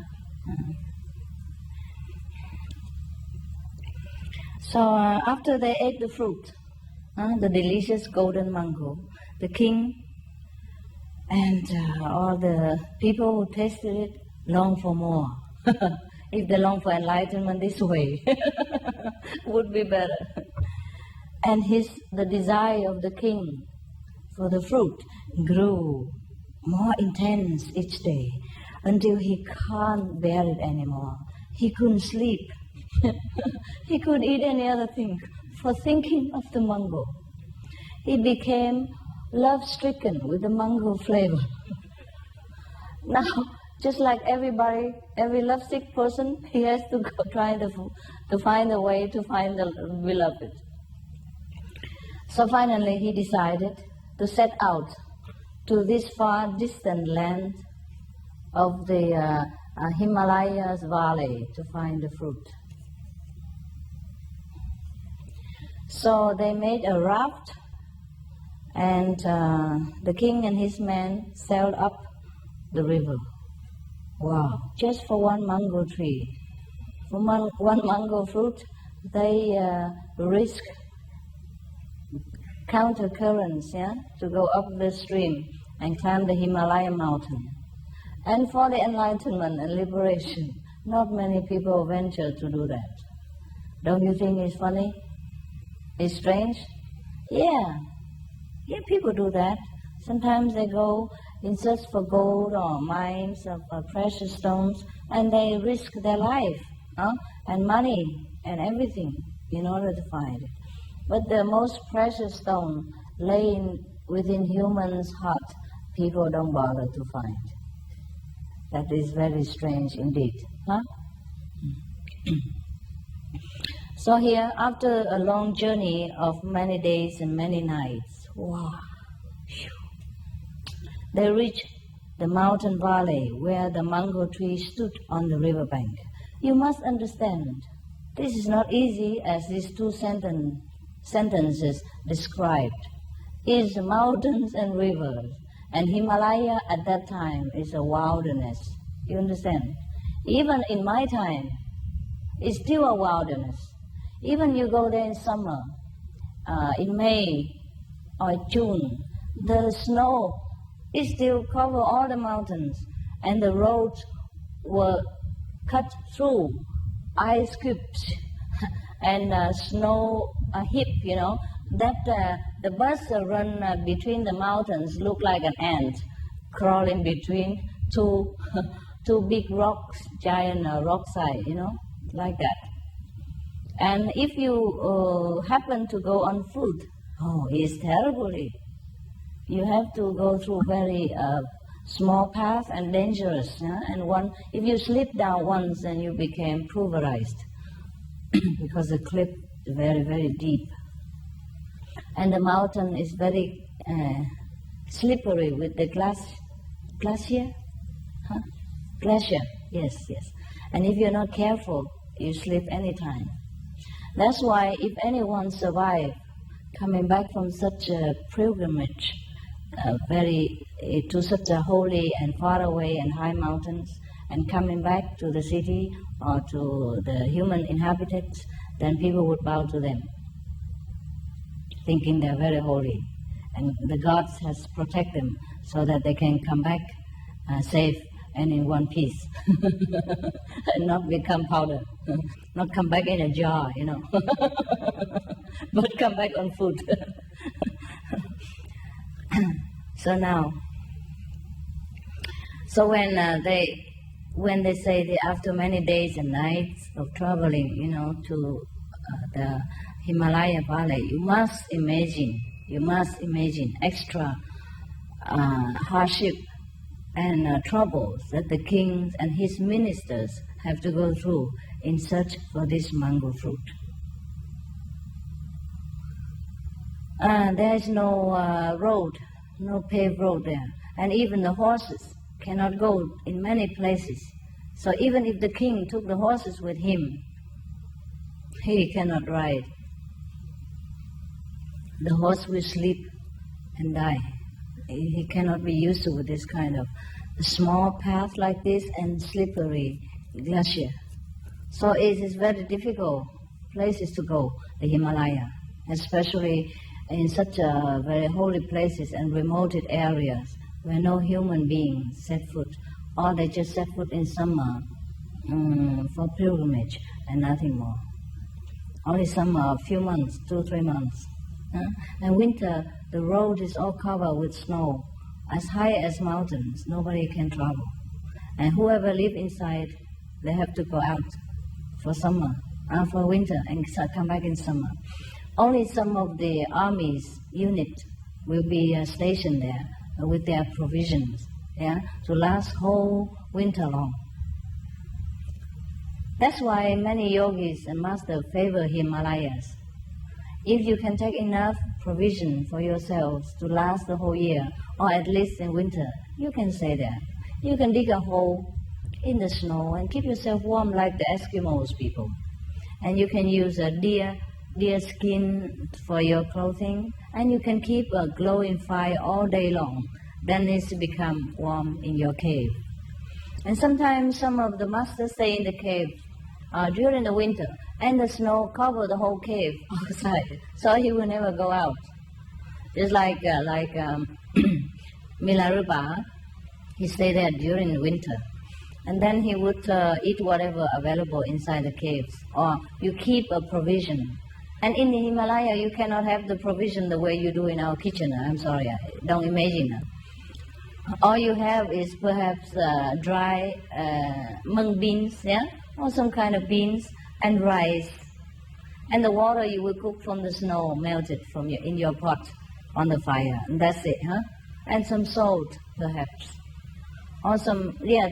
So after they ate the fruit, the delicious golden mango, the king and all the people who tasted it longed for more. If they long for enlightenment this way, would be better. And the desire of the king for the fruit grew more intense each day until he can't bear it anymore. He couldn't sleep. He couldn't eat any other thing for thinking of the mango. He became love-stricken with the mango flavor. Now, just like everybody, every lovesick person, he has to go to find a way to find the beloved. So finally, he decided to set out to this far distant land of the Himalayas valley to find the fruit. So they made a raft, and the king and his men sailed up the river. Wow, just for one mango tree. For one mango fruit, they risk counter currents, yeah, to go up the stream and climb the Himalaya mountain. And for the enlightenment and liberation, not many people venture to do that. Don't you think it's funny? It's strange? Yeah, people do that. Sometimes they go in search for gold or mines of precious stones, and they risk their life and money and everything in order to find it. But the most precious stone laying within humans' heart, people don't bother to find. That is very strange indeed. Huh? So here, after a long journey of many days and many nights, wow, they reached the mountain valley where the mango tree stood on the riverbank. You must understand, this is not easy as these two sentences described. It's mountains and rivers, and Himalaya at that time is a wilderness. You understand? Even in my time, it's still a wilderness. Even you go there in summer, in May or June, the snow is still cover all the mountains, and the roads were cut through ice cubes and snow heap, you know, that the bus run between the mountains look like an ant crawling between two big rocks, giant rock side, you know, like that. And if you happen to go on foot, oh, it's terribly You have to go through very small path and dangerous. And if you slip down once, then you became pulverized because the cliff is very, very deep. And the mountain is very slippery with the glacier. Glacier, yes. And if you're not careful, you slip anytime. That's why if anyone survives coming back from such a pilgrimage, to such a holy and far away and high mountains, and coming back to the city or to the human inhabitants, then people would bow to them, thinking they're very holy. And the gods has protect them so that they can come back safe and in one piece, and not become powder, not come back in a jar, but come back on foot. So when they say that after many days and nights of traveling, to the Himalaya Valley, you must imagine extra hardship and troubles that the king and his ministers have to go through in search for this mango fruit. There is no road, no paved road there, and even the horses cannot go in many places. So even if the king took the horses with him, he cannot ride. The horse will sleep and die. He cannot be used to this kind of small path like this and slippery glacier. So it is very difficult places to go, the Himalaya, especially in such very holy places and remote areas where no human beings set foot, or they just set foot in summer for pilgrimage and nothing more. Only summer, a few months, 2-3 months. And winter, the road is all covered with snow, as high as mountains. Nobody can travel. And whoever live inside, they have to go out for summer, for winter, and come back in summer. Only some of the army's unit will be stationed there with their provisions, to last whole winter long. That's why many yogis and masters favor Himalayas. If you can take enough provision for yourselves to last the whole year, or at least in winter, you can stay there. You can dig a hole in the snow and keep yourself warm like the Eskimos people. And you can use a deer skin for your clothing, and you can keep a glowing fire all day long. Then it's become warm in your cave. And sometimes some of the masters stay in the cave during the winter, and the snow cover the whole cave outside, so he will never go out. Just like Milarepa, he stayed there during the winter, and then he would eat whatever available inside the caves, or you keep a provision. And in the Himalaya, you cannot have the provision the way you do in our kitchen. I'm sorry, don't imagine. All you have is perhaps dry mung beans, or some kind of beans, and rice. And the water you will cook from the snow melted from in your pot on the fire, and that's it, And some salt, perhaps. Or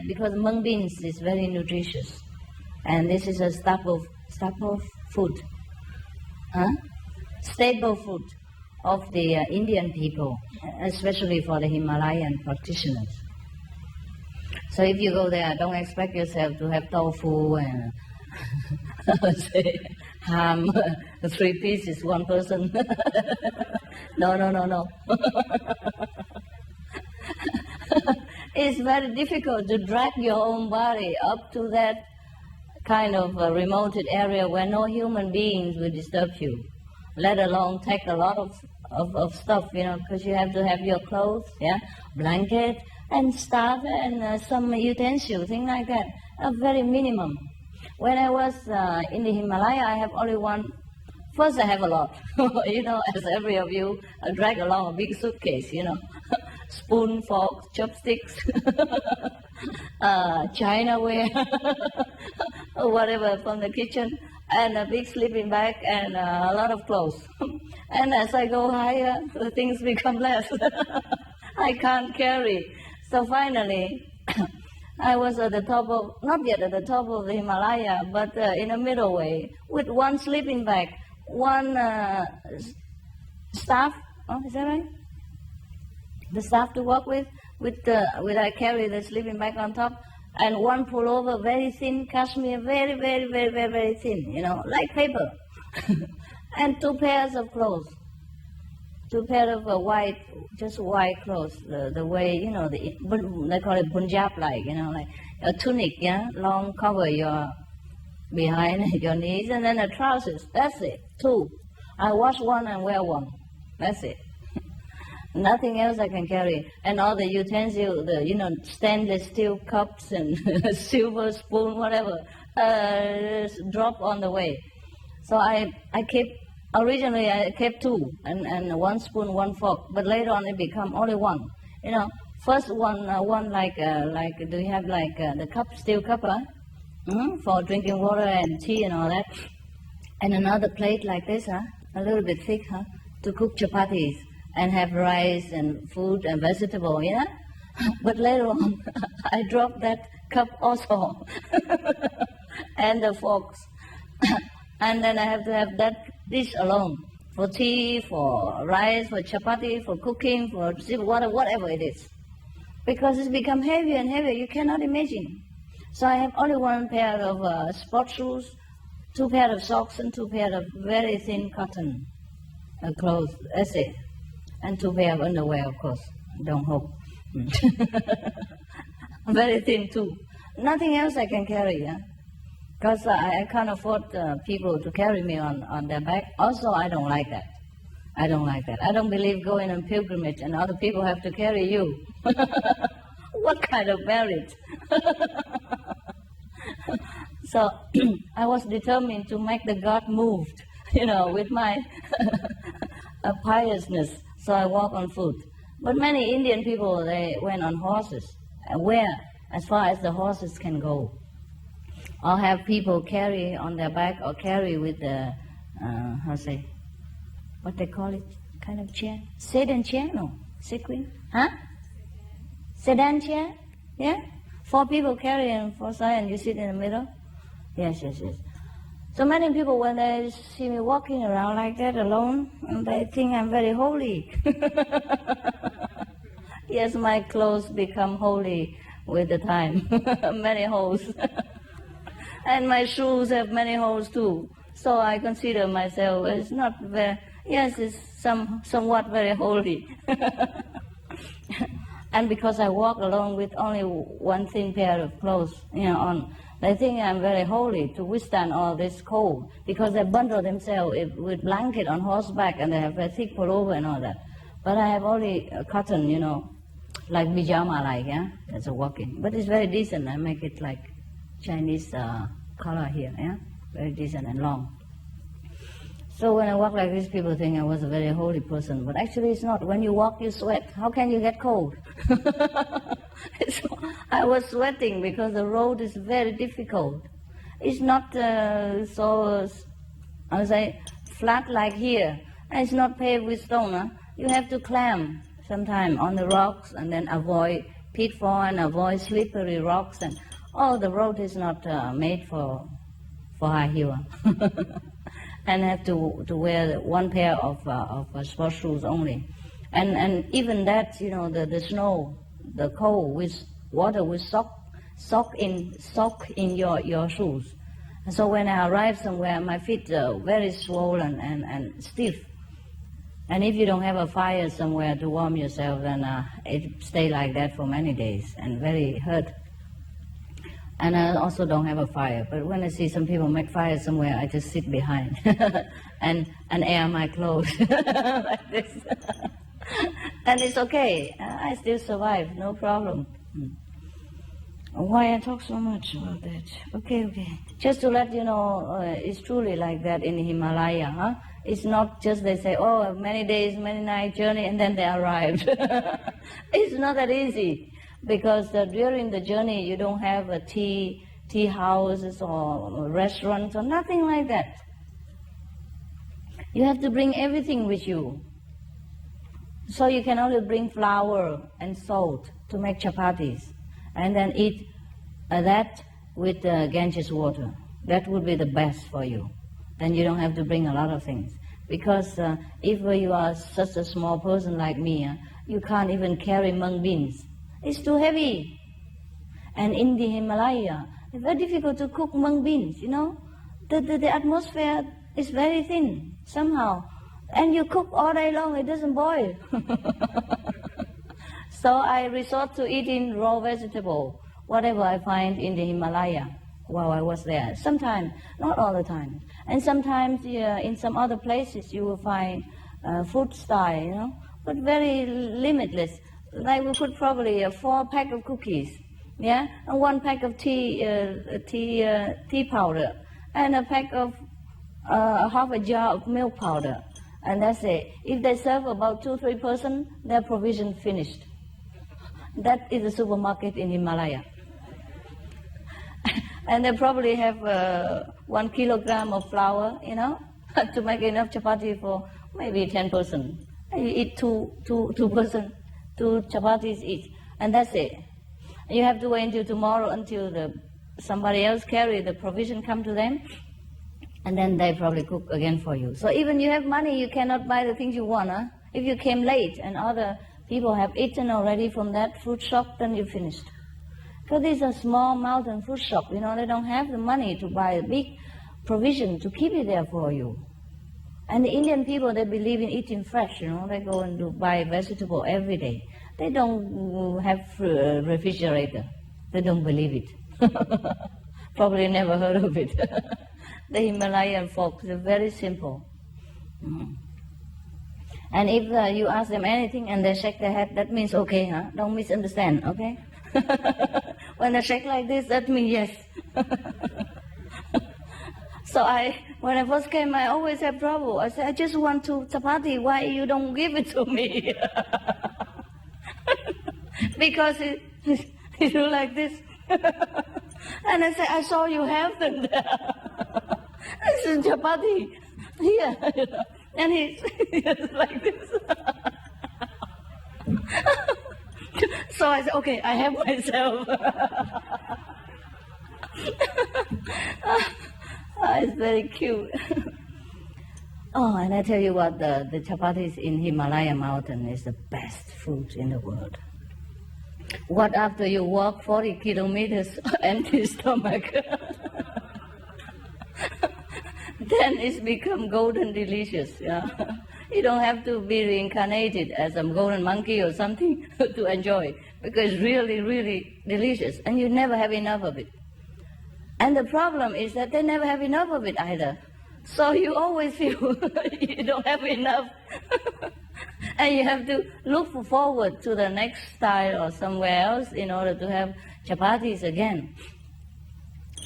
because mung beans is very nutritious, and this is a staple food, staple food of the Indian people, especially for the Himalayan practitioners. So if you go there, don't expect yourself to have tofu and ham, 3 pieces, 1 person. No. It's very difficult to drag your own body up to that kind of remote area where no human beings will disturb you, let alone take a lot of stuff, because you have to have your clothes, blanket, and stuff, and some utensil, things like that, a very minimum. When I was in the Himalaya, I have only one. First, I have a lot, as every of you, I drag along a big suitcase, spoon, fork, chopsticks, chinaware, or whatever from the kitchen, and a big sleeping bag, and a lot of clothes. And as I go higher, the things become less. I can't carry. So finally, I was at the top of, not yet at the top of the Himalaya, but in a middle way, with one sleeping bag, one staff, is that right? The staff to walk with I carry the sleeping bag on top, and one pullover, very thin, cashmere, very, very, very, very, very thin, like paper. And 2 pairs of clothes. 2 pairs of white, just white clothes, the way, they call it Punjab-like, like a tunic, long cover your behind your knees, and then the trousers, that's it, 2. I wash one and wear one, that's it. Nothing else I can carry. And all the utensils, the, stainless steel cups and silver spoon, whatever, drop on the way. So I kept, originally I kept 2, and 1 spoon, 1 fork, but later on it become only 1. First one like, do you have like the cup, steel cup, for drinking water and tea and all that, and another plate like this, a little bit thick, to cook chapatis and have rice and food and vegetable, But later on, I dropped that cup also, and the forks. And then I have to have that dish alone, for tea, for rice, for chapati, for cooking, for water, whatever it is. Because it's become heavier and heavier, you cannot imagine. So I have only 1 pair of sport shoes, 2 pairs of socks, and 2 pairs of very thin cotton clothes, that's it. And 2 pairs of underwear, of course, don't hope. Very thin too. Nothing else I can carry, because I can't afford people to carry me on their back. Also, I don't like that. I don't believe going on pilgrimage and other people have to carry you. What kind of merit? So I was determined to make the God moved, with my piousness. So I walk on foot. But many Indian people, they went on horses. Where? As far as the horses can go. Or have people carry on their back or carry with the, what they call it, kind of chair? Sedan chair? No. Sequin? Sedan chair? Yeah? 4 people carry and 4 sides and you sit in the middle? Yes. So many people, when they see me walking around like that alone, they think I'm very holy. Yes, my clothes become holy with the time. Many holes. And my shoes have many holes too. So I consider myself as not very, yes, it's somewhat very holy. And because I walk alone with only 1 thin pair of clothes, on, they think I'm very holy to withstand all this cold, because they bundle themselves with blanket on horseback and they have very thick pullover and all that. But I have only cotton, like pyjama-like, that's a walking. But it's very decent. I make it like Chinese color here, very decent and long. So when I walk like this, people think I was a very holy person, but actually it's not. When you walk, you sweat. How can you get cold? So I was sweating because the road is very difficult. It's not flat like here. And it's not paved with stone. You have to climb sometime on the rocks and then avoid pitfall and avoid slippery rocks. And the road is not made for high heel. And have to wear 1 pair of sport shoes only. And even that, the snow, the cold with water will soak in your shoes. And so when I arrive somewhere, my feet are very swollen and stiff. And if you don't have a fire somewhere to warm yourself, then it stay like that for many days and very hurt. And I also don't have a fire. But when I see some people make fire somewhere, I just sit behind and air my clothes like this. And it's okay. I still survive, no problem. Why I talk so much about that? Okay. Just to let you know, it's truly like that in the Himalaya. It's not just they say, many days, many nights journey, and then they arrived. It's not that easy. Because during the journey, you don't have a tea houses or restaurants or nothing like that. You have to bring everything with you. So you can only bring flour and salt to make chapatis, and then eat that with Ganges water. That would be the best for you. Then you don't have to bring a lot of things. Because if you are such a small person like me, you can't even carry mung beans. It's too heavy. And in the Himalaya, it's very difficult to cook mung beans, you know. The atmosphere is very thin, somehow. And you cook all day long, it doesn't boil. So I resort to eating raw vegetable, whatever I find in the Himalaya while I was there. Sometimes, not all the time. And sometimes in some other places you will find food style, you know, but very limitless. Like we put probably 4 pack of cookies, yeah, and 1 pack of tea powder, and a pack of half a jar of milk powder, and that's it. If they serve about 2-3 persons, their provision finished. That is a supermarket in Himalaya. And they probably have 1 kilogram of flour, you know, to make enough chapati for maybe 10 persons. And you eat two persons, 2 chapatis each, and that's it. You have to wait until tomorrow until somebody else carry the provision come to them, and then they probably cook again for you. So even you have money, you cannot buy the things you want. Huh? If you came late and other people have eaten already from that food shop, then you finished. Because these are small mountain food shops, you know, they don't have the money to buy a big provision to keep it there for you. And the Indian people, they believe in eating fresh, you know, they go and buy vegetable every day. They don't have refrigerator. They don't believe it. Probably never heard of it. The Himalayan folks, they're very simple. And if you ask them anything and they shake their head, that means okay, huh? Don't misunderstand, okay? When they shake like this, that means yes. So when I first came, I always had trouble. I said, I just want to chapati, why you don't give it to me? Because it do like this. And I said, I saw you have them there. This is chapati here. And he's like this. So I said, okay, I have myself. It's very cute. Oh, and I tell you what, the chapatis in Himalaya mountain is the best food in the world. What after you walk 40 kilometers empty stomach, then it's become golden delicious. Yeah? You don't have to be reincarnated as a golden monkey or something to enjoy it, because it's really, really delicious, and you never have enough of it. And the problem is that they never have enough of it either. So you always feel you don't have enough. And you have to look forward to the next style or somewhere else in order to have chapatis again.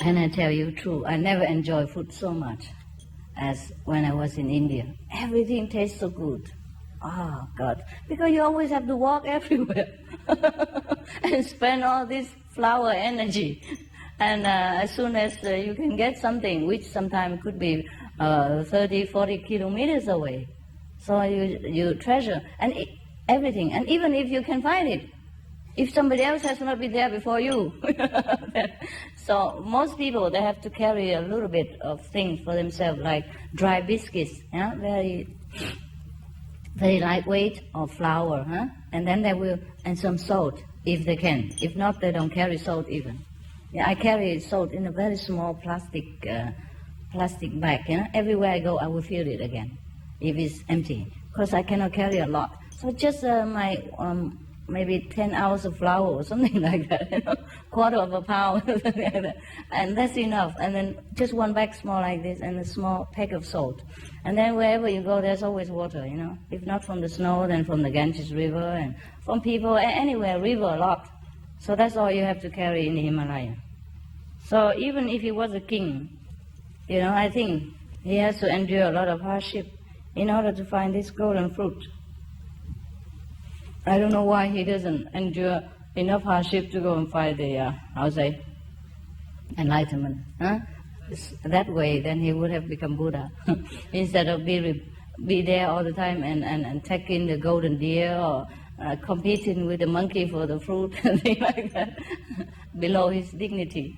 And I tell you true, I never enjoy food so much as when I was in India. Everything tastes so good. Oh, God. Because you always have to walk everywhere and spend all this flower energy. And as soon as you can get something, which sometimes could be 30, 40 kilometers away, so you treasure and everything. And even if you can find it, if somebody else has not been there before you. So most people, they have to carry a little bit of things for themselves, like dry biscuits, yeah? very lightweight, or flour, huh? And then they will, and some salt, if they can. If not, they don't carry salt even. Yeah, I carry salt in a very small plastic bag. You know? Everywhere I go, I will fill it again, if it's empty, because I cannot carry a lot. So just my maybe 10 ounces of flour or something like that, you know? Quarter of a pound, something like that. And that's enough. And then just one bag small like this, and a small pack of salt. And then wherever you go, there's always water, you know. If not from the snow, then from the Ganges River, and from people, anywhere, river a lot. So that's all you have to carry in the Himalaya. So even if he was a king, you know, I think he has to endure a lot of hardship in order to find this golden fruit. I don't know why he doesn't endure enough hardship to go and find the, enlightenment. Huh? that way, then he would have become Buddha. Instead of be there all the time and taking the golden deer or competing with the monkey for the fruit and things like that, below his dignity.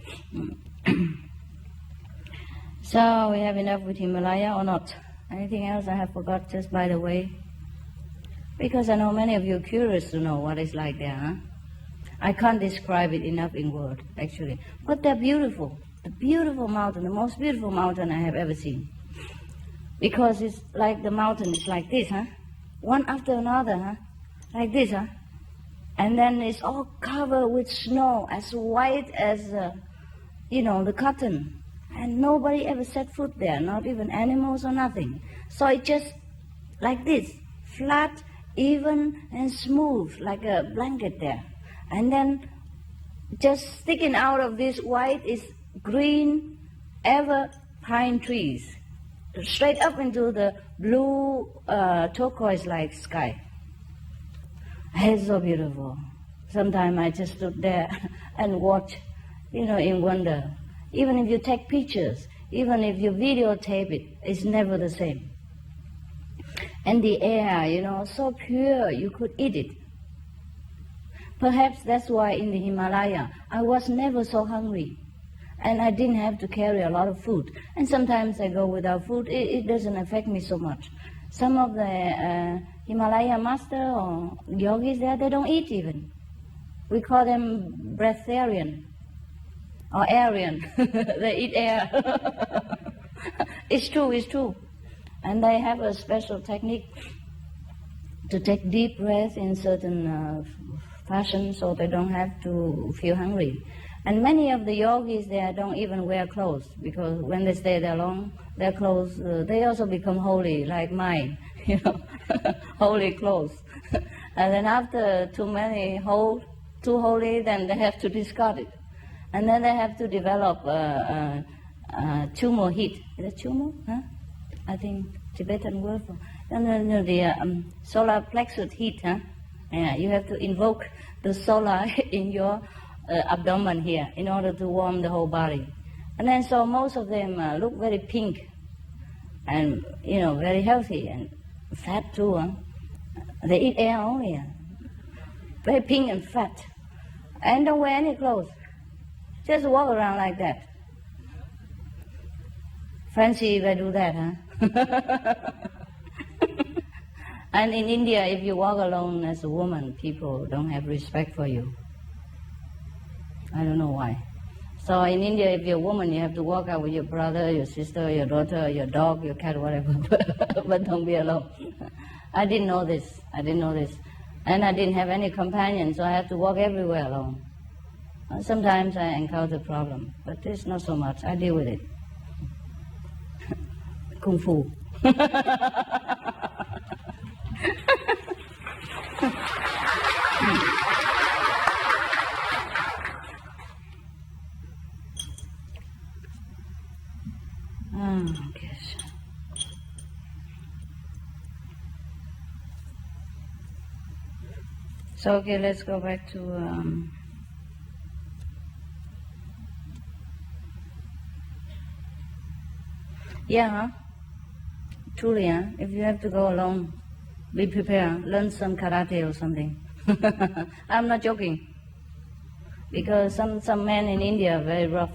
So we have enough with Himalaya or not? Anything else I have forgot, just by the way? Because I know many of you are curious to know what it's like there, huh? I can't describe it enough in words, actually. But they're beautiful. The beautiful mountain, the most beautiful mountain I have ever seen. Because it's like the mountain is like this, huh? One after another, huh? Like this, huh? And then it's all covered with snow, as white as, the cotton. And nobody ever set foot there, not even animals or nothing. So it's just like this, flat, even, and smooth, like a blanket there. And then just sticking out of this white is green, ever pine trees, straight up into the blue, turquoise-like sky. It's so beautiful. Sometimes I just stood there and watch, in wonder. Even if you take pictures, even if you videotape it, it's never the same. And the air, so pure, you could eat it. Perhaps that's why in the Himalaya, I was never so hungry. And I didn't have to carry a lot of food. And sometimes I go without food, it doesn't affect me so much. Some of the Himalaya master or yogis there, they don't eat even. We call them breatharian or Aryan. They eat air. It's true. And they have a special technique to take deep breath in certain fashion so they don't have to feel hungry. And many of the yogis there don't even wear clothes because when they stay there long, their clothes, they also become holy, like mine, holy clothes. And then after too holy, then they have to discard it. And then they have to develop tumor heat. Is it tumor? Huh? I think Tibetan word for the solar plexus heat. Huh? Yeah, you have to invoke the solar in your abdomen here in order to warm the whole body. And then so most of them look very pink and very healthy and fat too. Huh? They eat air only. Very pink and fat. And don't wear any clothes. Just walk around like that. Fancy if I do that, huh? And in India, if you walk alone as a woman, people don't have respect for you. I don't know why. So in India, if you're a woman, you have to walk out with your brother, your sister, your daughter, your dog, your cat, whatever. But don't be alone. I didn't know this. And I didn't have any companion, so I had to walk everywhere alone. Sometimes I encounter problems, but it's not so much. I deal with it. Kung Fu. Gosh. So okay, let's go back to truly, if you have to go alone, be prepared, learn some karate or something. I'm not joking, because some men in India are very rough,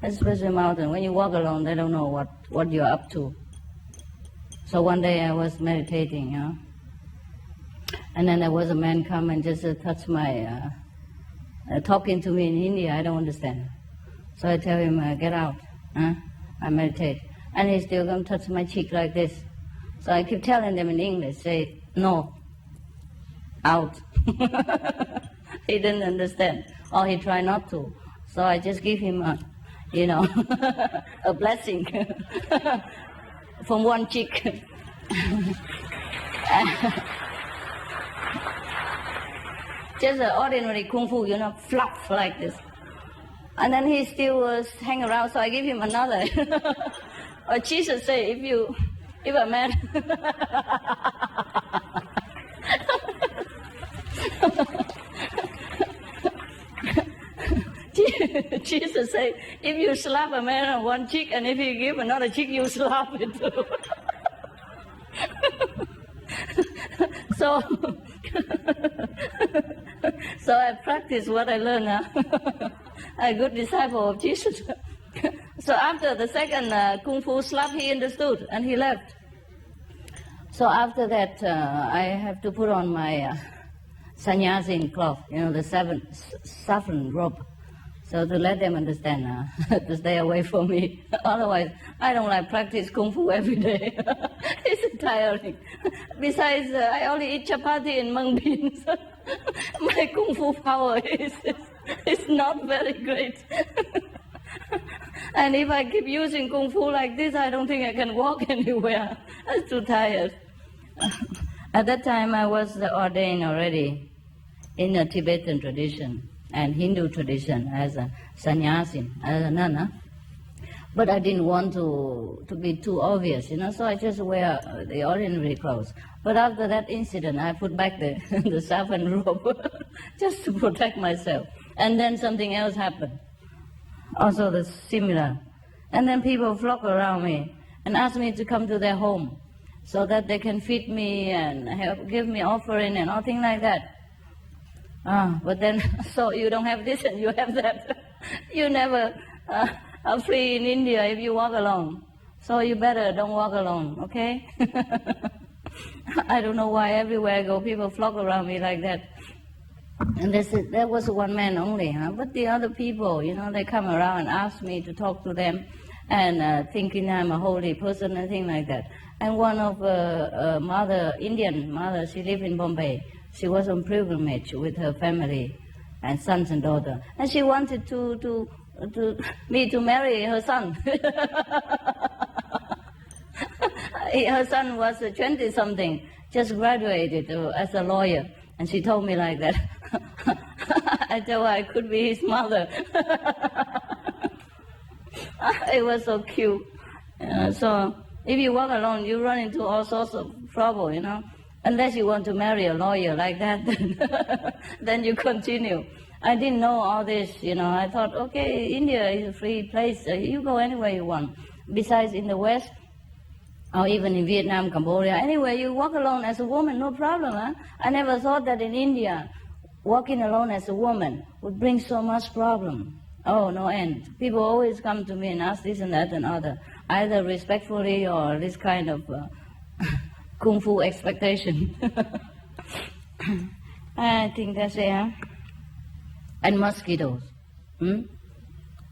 especially mountain. When you walk alone, they don't know what you're up to. So one day I was meditating, and then there was a man come and just touch my, talking to me in Hindi. I don't understand. So I tell him, get out, I meditate. And he's still going to touch my cheek like this. So I keep telling them in English, say, no, out. He didn't understand, or he tried not to. So I just give him a, a blessing from one cheek. Just an ordinary kung fu, fluff like this. And then he still hang around, so I give him another. Or Jesus say, if a man Jesus said, if you slap a man on one cheek and if he give another cheek, you slap it too. So, so I practice what I learned. A good disciple of Jesus. So after the second kung fu slap, he understood and he left. So after that, I have to put on my sannyasin cloth, the saffron robe, so to let them understand to stay away from me. Otherwise, I don't like practice kung fu every day. It's tiring. Besides, I only eat chapati and mung beans. My kung fu power is not very great. And if I keep using kung fu like this, I don't think I can walk anywhere. I'm too tired. At that time, I was ordained already in a Tibetan tradition and Hindu tradition as a sannyasin, as a nana. But I didn't want to be too obvious, so I just wear the ordinary clothes. But after that incident, I put back the saffron robe just to protect myself. And then something else happened. Also the similar. And then people flock around me and ask me to come to their home so that they can feed me and give me offering and all things like that. But then, so you don't have this and you have that. You never are free in India if you walk alone. So you better don't walk alone, okay? I don't know why everywhere I go, people flock around me like that. And there was one man only, but the other people, they come around and ask me to talk to them and thinking I'm a holy person and things like that. And one of Indian mother, she lived in Bombay. She was on pilgrimage with her family and sons and daughter. And she wanted me to marry her son. Her son was 20-something, just graduated as a lawyer. And she told me like that. I told her I could be his mother. It was so cute. So if you walk alone, you run into all sorts of trouble, Unless you want to marry a lawyer like that, then you continue. I didn't know all this, I thought, okay, India is a free place. You go anywhere you want. Besides, in the West, or even in Vietnam, Cambodia, anywhere you walk alone as a woman, no problem. I never thought that in India, walking alone as a woman would bring so much problem. Oh, no end. People always come to me and ask this and that and other, either respectfully or this kind of kung fu expectation. I think that's it. And mosquitoes. In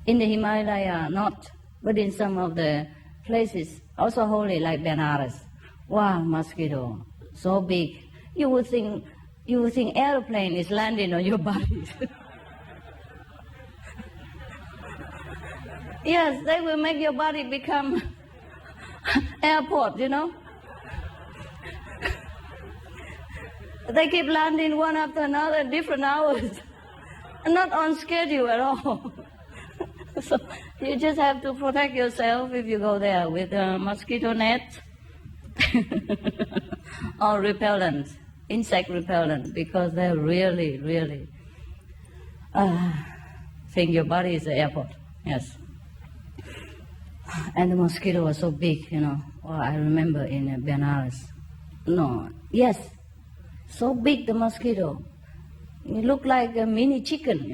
the Himalaya, not, but in some of the places, also holy, like Benares. Wow, mosquito, so big. You would think airplane is landing on your body. Yes, they will make your body become airport, They keep landing one after another at different hours, not on schedule at all. So you just have to protect yourself if you go there with a mosquito net or repellent, insect repellent, because they're really, really think your body is the airport. Yes. And the mosquito was so big, Well, I remember in Benares. No, yes, so big the mosquito. It looked like a mini chicken,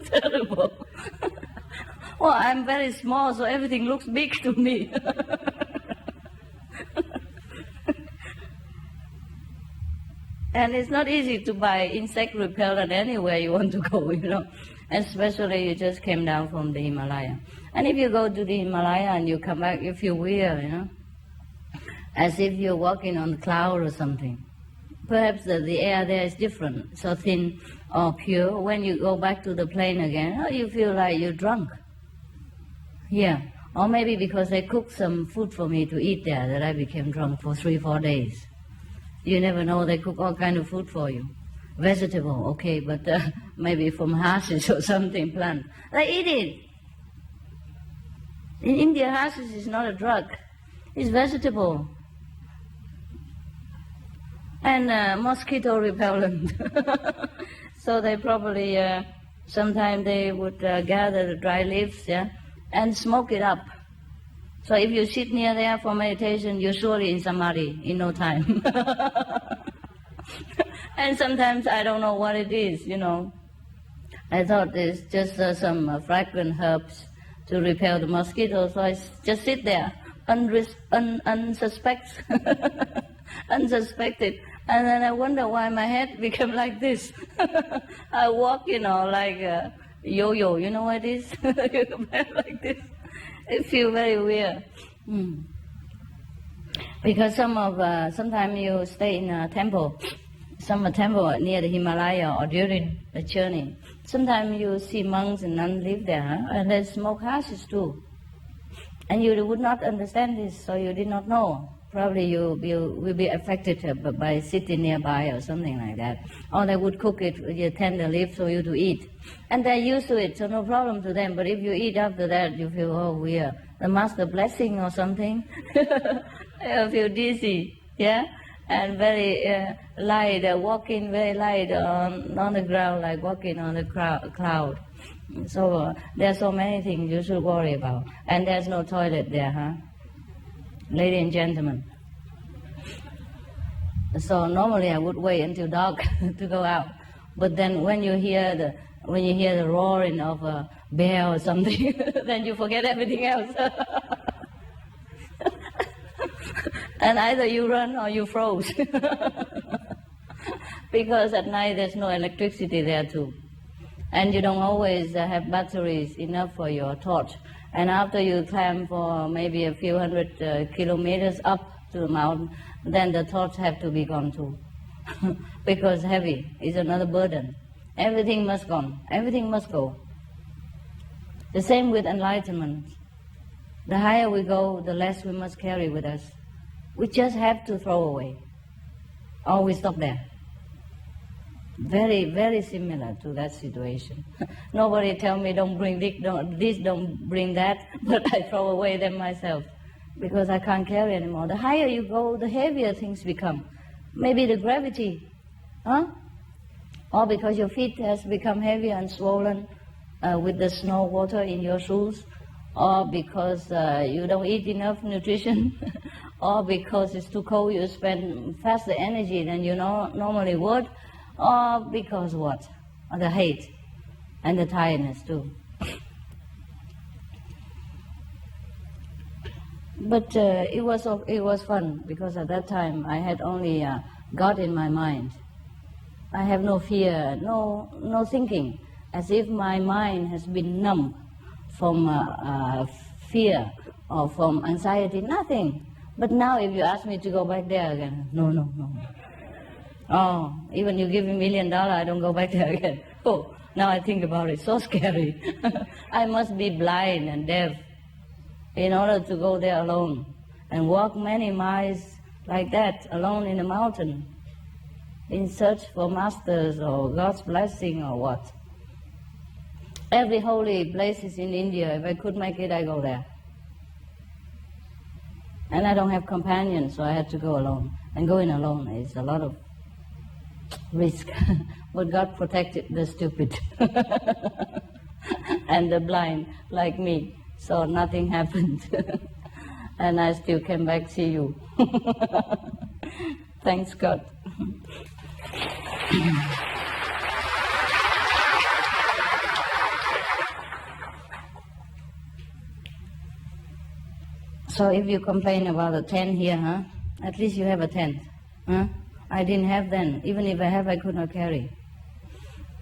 Terrible. Well, I'm very small, so everything looks big to me. And it's not easy to buy insect repellent anywhere you want to go, Especially you just came down from the Himalaya. And if you go to the Himalaya and you come back, you feel weird, as if you're walking on a cloud or something. Perhaps the air there is different, so thin or pure. When you go back to the plane again, you feel like you're drunk. Yeah, or maybe because they cooked some food for me to eat there that I became drunk for 3-4 days. You never know, they cook all kind of food for you. Vegetable, okay, but maybe from hashish or something, plant. They eat it. In India, hashish is not a drug. It's vegetable. And mosquito repellent. So they probably, sometimes they would gather the dry leaves, yeah, and smoke it up. So if you sit near there for meditation, you're surely in samadhi in no time. And sometimes I don't know what it is, you know. I thought it's just some fragrant herbs to repel the mosquitoes, so I just sit there, unsuspected. And then I wonder why my head became like this. I walk, you know, like a yo-yo, you know what it is? Like this. It feels very weird. Because sometimes you stay in a temple, some temple near the Himalaya or during the journey. Sometimes you see monks and nuns live there, and they smoke hashish too. And you would not understand this, so you did not know. Probably you will be affected by sitting nearby or something like that. Or they would cook it with your tender leaf for you to eat. And they're used to it, so no problem to them. But if you eat after that, you feel, oh, weird. The master blessing or something. You feel dizzy, yeah? And very light, walking very light on the ground, like walking on a cloud. So there are so many things you should worry about. And there's no toilet there, huh? Ladies and gentlemen. So normally I would wait until dark to go out. But then when you hear the roaring of a bear or something, then you forget everything else. And either you run or you froze. Because at night there's no electricity there too. And you don't always have batteries enough for your torch. And after you climb for maybe a few hundred kilometers up to the mountain, then the torch have to be gone too. Because heavy is another burden. Everything must go. Everything must go. The same with enlightenment. The higher we go, the less we must carry with us. We just have to throw away. Or we stop there. Very, very similar to that situation. Nobody tell me don't bring this, don't bring that, but I throw away them myself because I can't carry anymore. The higher you go, the heavier things become. Maybe the gravity, huh? Or because your feet has become heavy and swollen with the snow water in your shoes, or because you don't eat enough nutrition, or because it's too cold, you spend faster energy than you normally would, or because what? The hate and the tiredness too. But it was fun because at that time I had only God in my mind. I have no fear, no thinking, as if my mind has been numb from fear or from anxiety, nothing. But now if you ask me to go back there again, no. Oh, even you give me $1 million, I don't go back there again. Oh, now I think about it, so scary. I must be blind and deaf in order to go there alone and walk many miles like that, alone in the mountain, in search for masters or God's blessing or what. Every holy places in India, if I could make it, I go there. And I don't have companions, so I had to go alone. And going alone is a lot of risk. But God protected the stupid and the blind like me, so nothing happened. And I still came back to see you. Thanks God. So if you complain about a tent here, huh? At least you have a tent, huh? I didn't have then. Even if I have, I could not carry.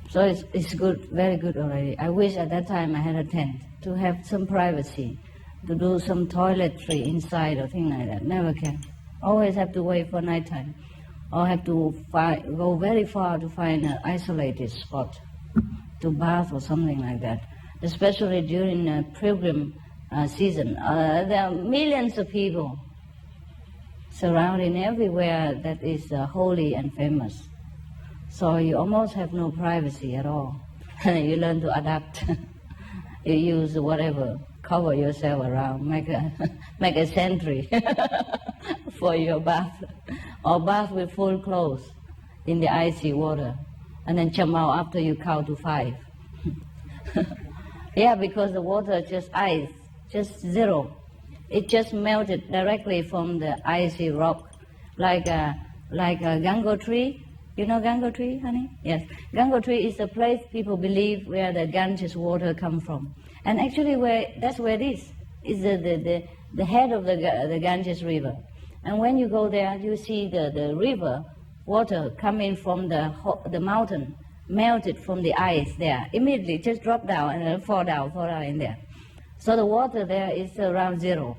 So it's good, very good already. I wish at that time I had a tent to have some privacy, to do some toiletry inside or thing like that. Never can. Always have to wait for nighttime, or have to go very far to find an isolated spot to bath or something like that. Especially during a pilgrim season, there are millions of people surrounding everywhere that is holy and famous. So you almost have no privacy at all. You learn to adapt. You use whatever, cover yourself around, make a sentry for your bath, or bath with full clothes in the icy water, and then jump out after you count to 5. Yeah, because the water just ice, just zero. It just melted directly from the icy rock, like a gango tree. You know gango tree, honey? Yes. Gango tree is the place people believe where the Ganges water come from. And actually that's where it is. It's the head of the Ganges river. And when you go there, you see the river water coming from the mountain, melted from the ice there. Immediately just drop down and then fall down in there. So the water there is around zero.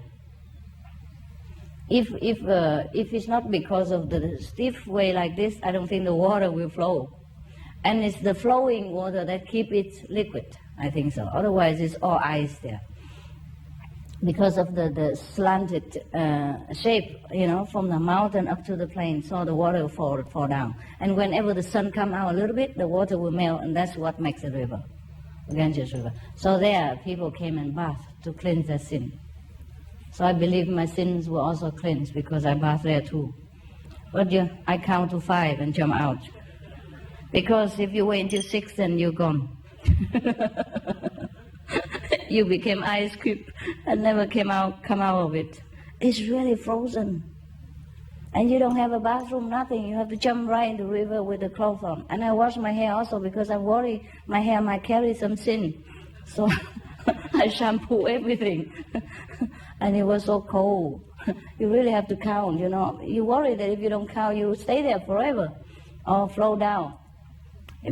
If it's not because of the stiff way like this, I don't think the water will flow. And it's the flowing water that keep it liquid, I think so. Otherwise it's all ice there. Because of the slanted shape, from the mountain up to the plain, so the water will fall down. And whenever the sun come out a little bit, the water will melt, and that's what makes the river, the Ganges River. So there, people came and bathed to cleanse their sin. So I believe my sins were also cleansed because I bathed there too. But I count to 5 and jump out. Because if you wait until 6, then you're gone. You became ice cube and never come out of it. It's really frozen. And you don't have a bathroom, nothing. You have to jump right in the river with the clothes on. And I wash my hair also because I'm worried my hair might carry some sin. So I shampoo everything. And it was so cold. You really have to count, You worry that if you don't count, you stay there forever or flow down.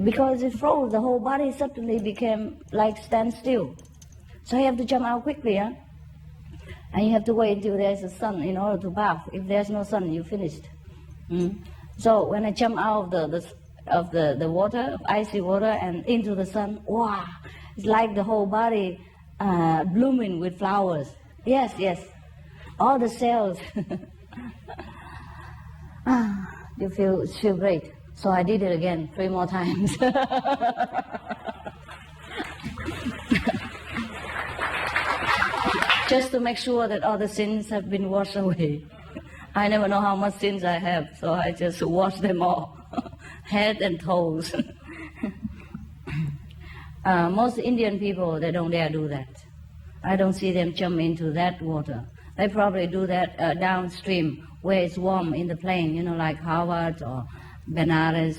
Because it froze, the whole body suddenly became like stand still. So you have to jump out quickly, And you have to wait until there's a sun in order to bath. If there's no sun, you're finished. So when I jump out of the water, icy water, and into the sun, wow, it's like the whole body blooming with flowers. Yes, all the cells. You feel great. So I did it again 3 more times. Just to make sure that all the sins have been washed away. I never know how much sins I have, so I just wash them all, head and toes. Most Indian people, they don't dare do that. I don't see them jump into that water. They probably do that downstream, where it's warm in the plain, like Harvard or Benares,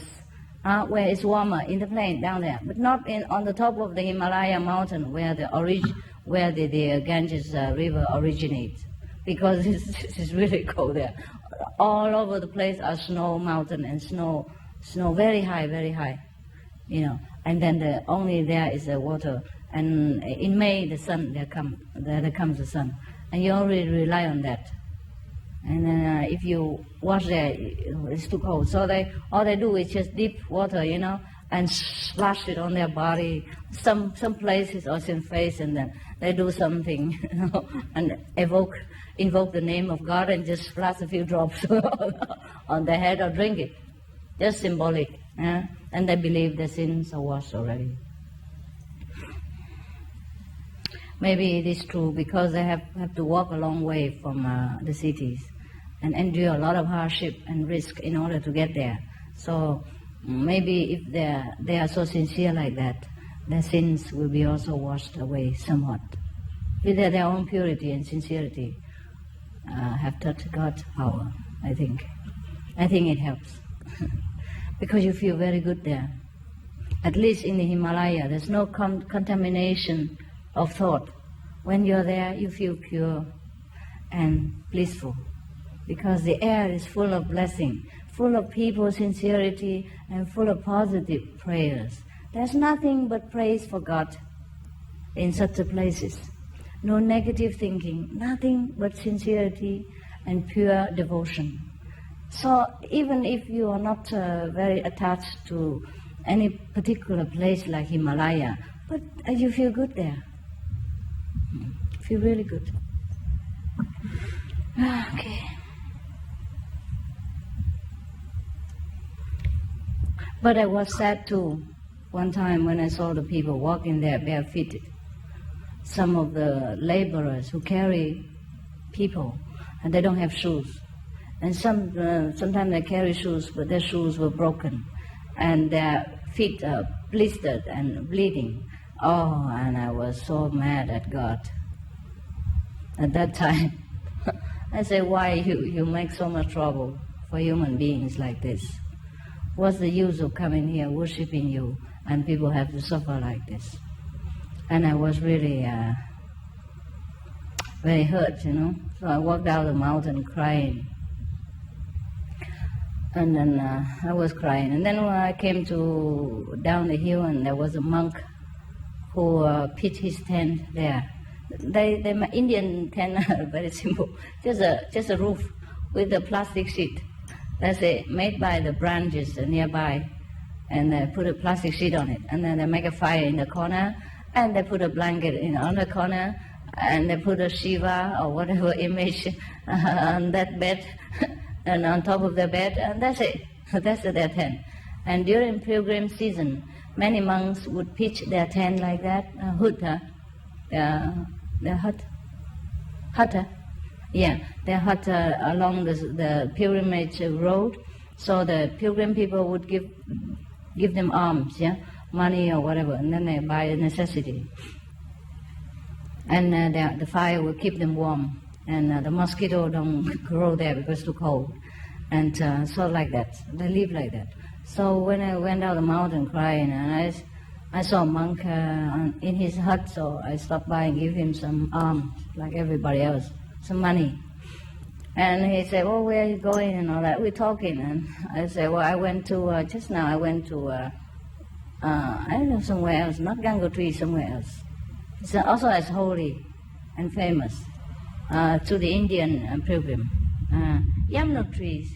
where it's warmer in the plain down there, but not on the top of the Himalaya mountain where the Ganges river originates, because it's really cold there. All over the place are snow mountain and snow very high, and then only there is the water. And in May, the sun, there comes the sun, and you already rely on that. And then if you wash there, it's too cold. So all they do is just dip water, and splash it on their body. Some places or some face, and then they do something, and invoke the name of God and just splash a few drops on their head or drink it. Just symbolic. And they believe their sins are washed already. Maybe it is true because they have to walk a long way from the cities and endure a lot of hardship and risk in order to get there. So maybe if they are so sincere like that, their sins will be also washed away somewhat. With their own purity and sincerity have touched God's power, I think. I think it helps. Because you feel very good there. At least in the Himalaya, there's no contamination of thought. When you're there, you feel pure and blissful, because the air is full of blessing, full of people's sincerity, and full of positive prayers. There's nothing but praise for God in such places. No negative thinking, nothing but sincerity and pure devotion. So even if you are not very attached to any particular place like Himalaya, but you feel good there. Feel really good. Okay. But I was sad too one time when I saw the people walking there barefooted. Some of the laborers who carry people, and they don't have shoes. And sometimes they carry shoes, but their shoes were broken, and their feet are blistered and bleeding. Oh, and I was so mad at God at that time. I said, why you make so much trouble for human beings like this? What's the use of coming here worshipping you and people have to suffer like this? And I was really very hurt, you know. So I walked down the mountain crying. And then I was crying. And then when I came down the hill, and there was a monk who pitched his tent there. My Indian tent are very simple, just a roof with a plastic sheet. That's it, made by the branches nearby, and they put a plastic sheet on it, and then they make a fire in the corner, and they put a blanket in the other corner, and they put a Shiva or whatever image on that bed, and on top of the bed, and that's it. That's their tent. And during pilgrim season, many monks would pitch their tent like that, their hut. Yeah, their hut along the pilgrimage road, so the pilgrim people would give them alms, yeah, money or whatever, and then they buy a necessity. And the fire will keep them warm, and the mosquito don't grow there because it's too cold, and so like that. They live like that. So when I went down the mountain crying, and I saw a monk in his hut, so I stopped by and gave him some alms, like everybody else, some money. And he said, well, where are you going and all that? We're talking, and I said, well, I went to, just now I went to, I don't know, somewhere else, not Gangotri, somewhere else. It's also as holy and famous to the Indian pilgrim. Yamunotri,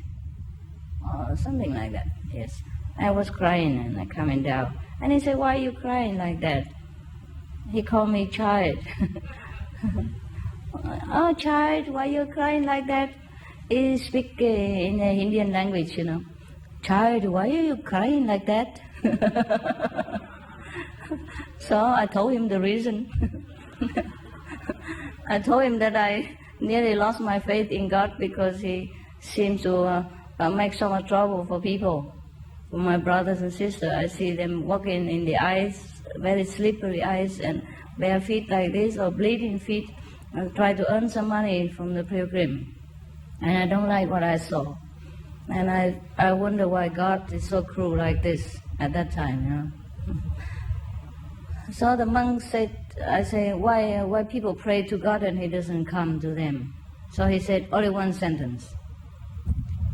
or something like that, yes. I was crying and I coming down. And he said, why are you crying like that? He called me child. Oh, child, why are you crying like that? He speak in the Indian language, you know. Child, why are you crying like that? So I told him the reason. I told him that I nearly lost my faith in God because he seems to make so much trouble for people. For my brothers and sisters, I see them walking in the ice, very slippery ice, and bare feet like this, or bleeding feet, and try to earn some money from the pilgrim. And I don't like what I saw. And I wonder why God is so cruel like this at that time, you know. So the monk said, I say, why people pray to God and He doesn't come to them? So he said, only one sentence.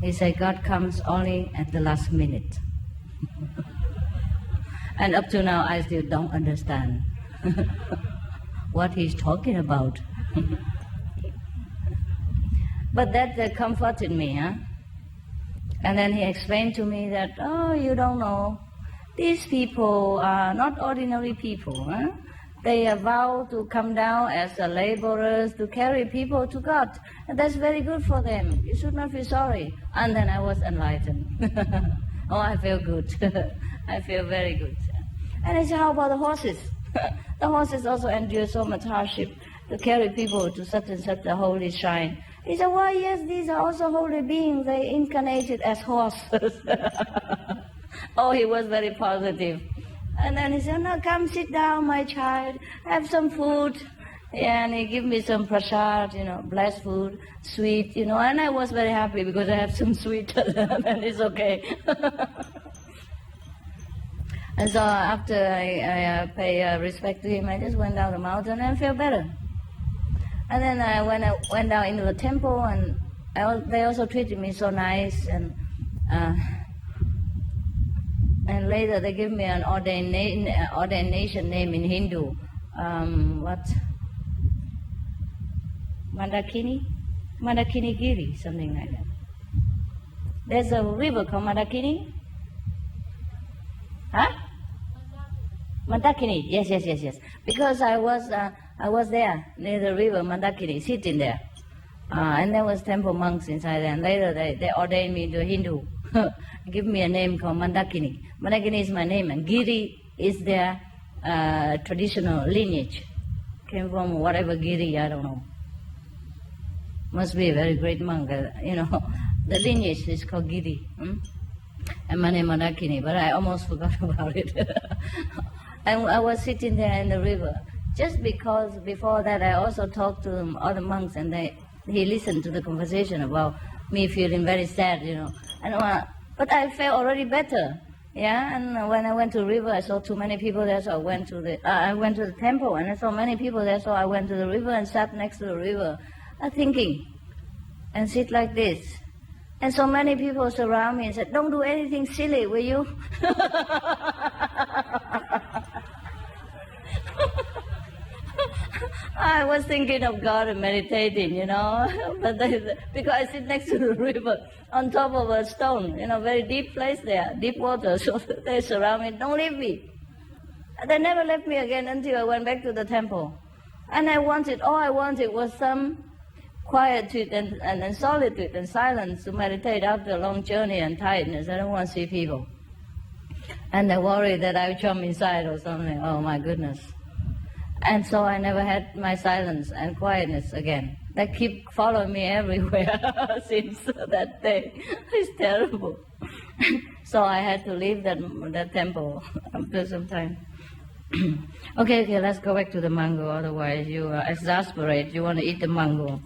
He said, God comes only at the last minute. And up to now, I still don't understand what he's talking about. But that comforted me, huh? And then he explained to me that, oh, you don't know, these people are not ordinary people, huh? They vow to come down as laborers to carry people to God. And that's very good for them. You should not feel sorry. And then I was enlightened. Oh, I feel good. I feel very good. And I said, how about the horses? The horses also endure so much hardship to carry people to such and such a holy shrine. He said, why, yes, these are also holy beings. They incarnated as horses. Oh, he was very positive. And then he said, no, come sit down, my child, have some food. Yeah, and he gave me some prasad, you know, blessed food, sweet, you know, and I was very happy because I have some sweet, and it's okay. And so after I pay respect to him, I just went down the mountain and felt better. And then when I went down into the temple, and they also treated me so nice, and later they gave me an ordination name in Hindu. What? Mandakini Giri, something like that. There's a river called Mandakini. Huh? Mandakini, yes. Because I was there near the river Mandakini, sitting there. And there was temple monks inside there. And later they ordained me to Hindu. Give me a name called Mandakini. Mandakini is my name, and Giri is their traditional lineage. Came from whatever Giri, I don't know. Must be a very great monk, you know. The lineage is called Giri. And my name is Mandakini, but I almost forgot about it. And I was sitting there in the river, just because before that I also talked to other monks, and he listened to the conversation about me feeling very sad, but I felt already better. Yeah, and when I went to the river, I saw too many people there, so I went to the temple, and I saw many people there, so I went to the river and sat next to the river, thinking, and sit like this. And so many people surround me and said, "Don't do anything silly, will you?" I was thinking of God and meditating, but because I sit next to the river, on top of a stone, very deep place there, deep water, so they surround me, "Don't leave me." They never left me again until I went back to the temple. And all I wanted was some quietude and solitude and silence to meditate after a long journey and tiredness. I don't want to see people. And they worry that I jump inside or something. Oh my goodness. And so I never had my silence and quietness again. They keep following me everywhere since that day. It's terrible. So I had to leave that temple after some time. Okay, let's go back to the mango, otherwise you are exasperated. You want to eat the mango.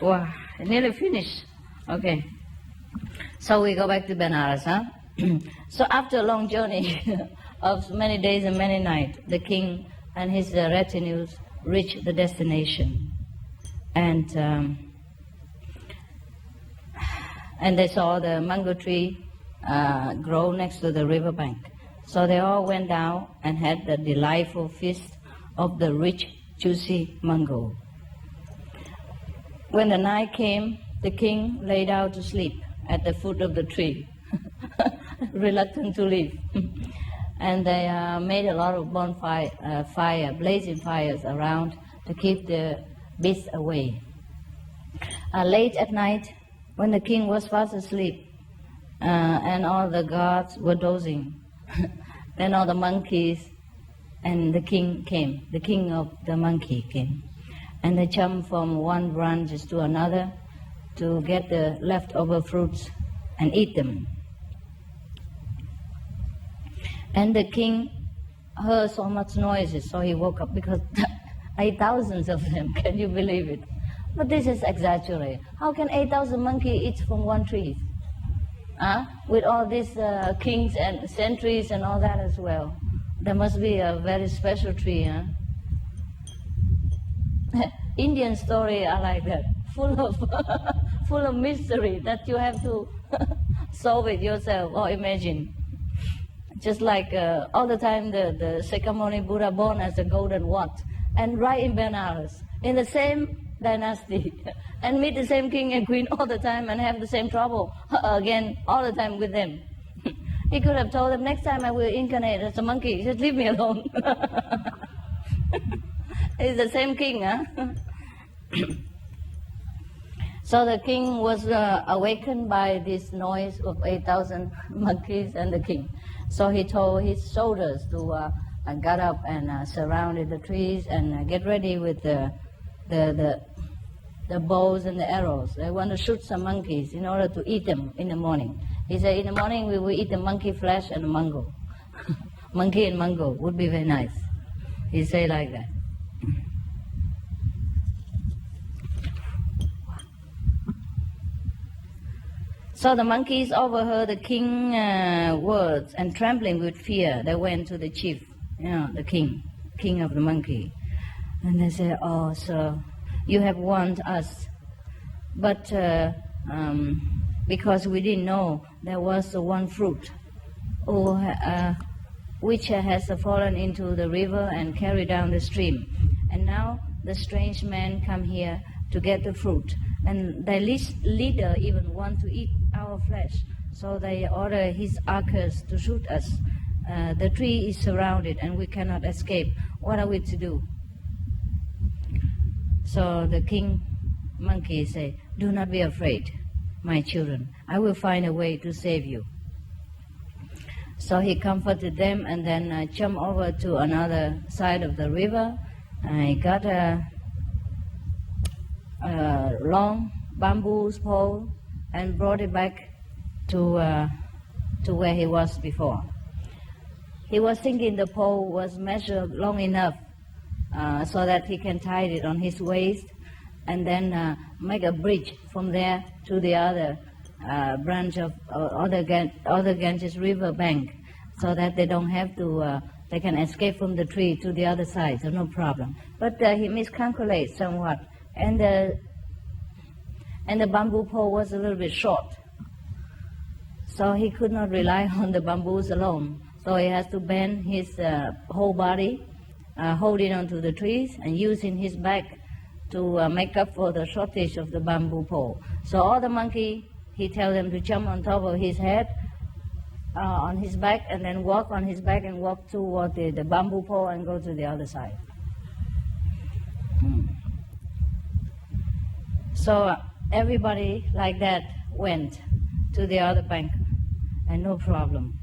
Wow, I nearly finished. Okay. So we go back to Benares, huh? So after a long journey of many days and many nights, the king and his retinues reached the destination. And they saw the mango tree grow next to the riverbank. So they all went down and had the delightful feast of the rich, juicy mango. When the night came, the king lay down to sleep at the foot of the tree, reluctant to leave. And they made a lot of blazing fires around to keep the beasts away. Late at night, when the king was fast asleep and all the guards were dozing, then all the monkeys and the king came. The king of the monkey came. And they jumped from one branch to another to get the leftover fruits and eat them. And the king heard so much noises, so he woke up, because 8,000 of them, can you believe it? But this is exaggerated. How can 8,000 monkeys eat from one tree? With all these kings and centuries and all that as well. There must be a very special tree, huh? Indian stories are like that, full of mystery that you have to solve it yourself or imagine. Just like all the time the Sakyamuni Buddha born as a golden wat, and right in Benares, in the same dynasty, and meet the same king and queen all the time and have the same trouble again all the time with them. He could have told them, "Next time I will incarnate as a monkey, just leave me alone." It's the same king, huh? So the king was awakened by this noise of 8,000 monkeys and the king. So he told his soldiers to get up and surrounded the trees and get ready with the bows and the arrows. They want to shoot some monkeys in order to eat them in the morning. He said, "In the morning we will eat the monkey flesh and the mango." Monkey and mango would be very nice. He said like that. So the monkeys overheard the king's words, and trembling with fear, they went to the chief, the king of the monkey. And they said, "Oh, sir, you have warned us, but because we didn't know there was one fruit which has fallen into the river and carried down the stream. And now the strange men come here to get the fruit. And their leader even want to eat our flesh. So they order his archers to shoot us. The tree is surrounded and we cannot escape. What are we to do?" So the king monkey said, "Do not be afraid, my children. I will find a way to save you." So he comforted them and then jumped over to another side of the river. He got a long bamboo pole and brought it back to where he was before. He was thinking the pole was measured long enough so that he can tie it on his waist and then make a bridge from there to the other branch of other Ganges river bank, so that they don't have to, they can escape from the tree to the other side, so no problem. But he miscalculated somewhat, and the bamboo pole was a little bit short, so he could not rely on the bamboos alone. So he has to bend his whole body, holding onto the trees and using his back to make up for the shortage of the bamboo pole. So all the monkey, he tells them to jump on top of his head, on his back, and then walk on his back and walk toward the bamboo pole and go to the other side. So everybody like that went to the other bank, and no problem.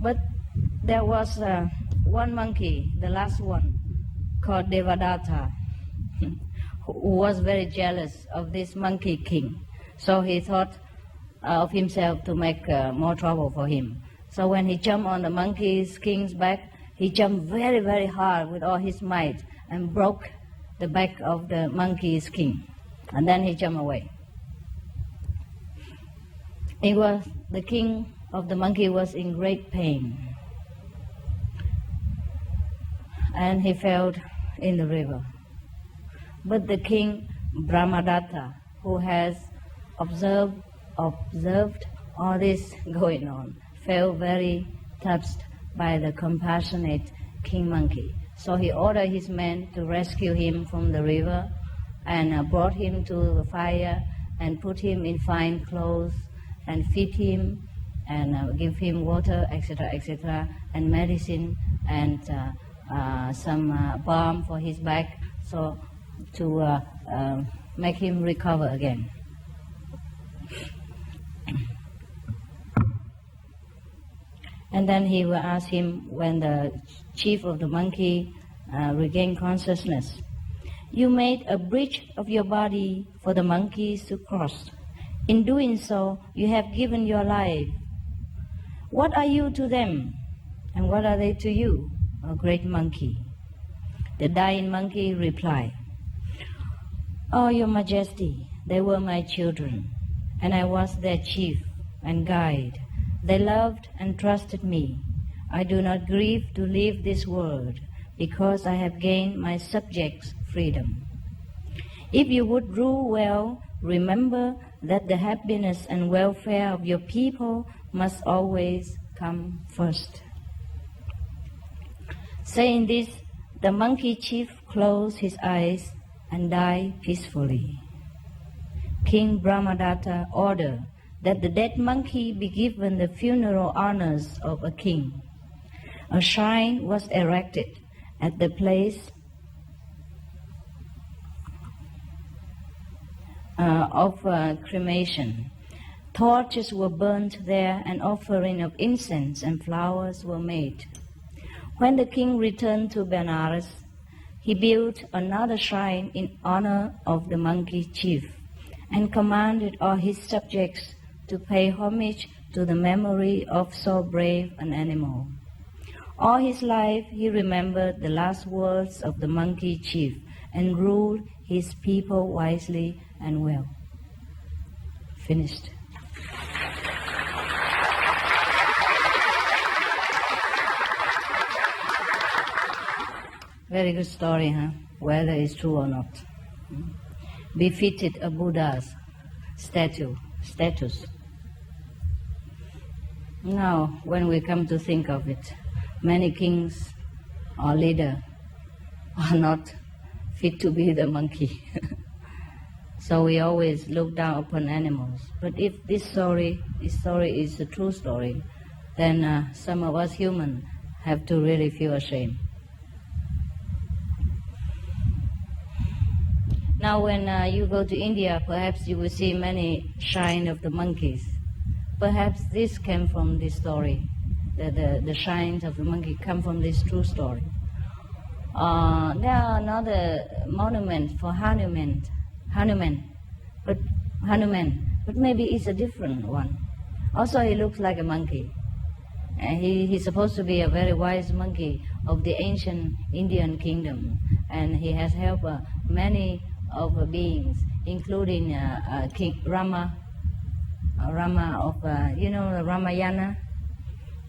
But there was one monkey, the last one, called Devadatta, who was very jealous of this monkey king. So he thought of himself to make more trouble for him. So when he jumped on the monkey king's back, he jumped very, very hard with all his might and broke the back of the monkey's king. And then he jumped away. It was the king of the monkey was in great pain, and he fell in the river. But the king Brahmadatta, who has observed all this going on, felt very touched by the compassionate king monkey. So he ordered his men to rescue him from the river and brought him to the fire and put him in fine clothes and feed him and give him water, etc., etc., and medicine and some balm for his back, so to make him recover again. And then he will ask him, when the chief of the monkey regained consciousness, "You made a bridge of your body for the monkeys to cross. In doing so, you have given your life. What are you to them, and what are they to you, O great monkey?" The dying monkey replied, "Oh, your majesty, they were my children, and I was their chief and guide. They loved and trusted me. I do not grieve to leave this world, because I have gained my subjects' freedom. If you would rule well, remember that the happiness and welfare of your people must always come first." Saying this, the monkey chief closed his eyes and died peacefully. King Brahmadatta ordered that the dead monkey be given the funeral honors of a king. A shrine was erected at the place of cremation. Torches were burnt there, and offering of incense and flowers were made. When the king returned to Benares, he built another shrine in honor of the monkey chief and commanded all his subjects to pay homage to the memory of so brave an animal. All his life he remembered the last words of the monkey chief and ruled his people wisely and well. Finished. Very good story, huh? Whether it's true or not. Befitted a Buddha's status. Now, when we come to think of it, many kings or leaders are not fit to be the monkey. So we always look down upon animals. But if this story is a true story, then some of us humans have to really feel ashamed. Now when you go to India, perhaps you will see many shrines of the monkeys. Perhaps this came from this story. The shrines of the monkey come from this true story. There are another monument for Hanuman but Hanuman, but maybe it's a different one. Also, he looks like a monkey. And he's supposed to be a very wise monkey of the ancient Indian kingdom, and he has helped many of the beings, including King Rama of the Ramayana,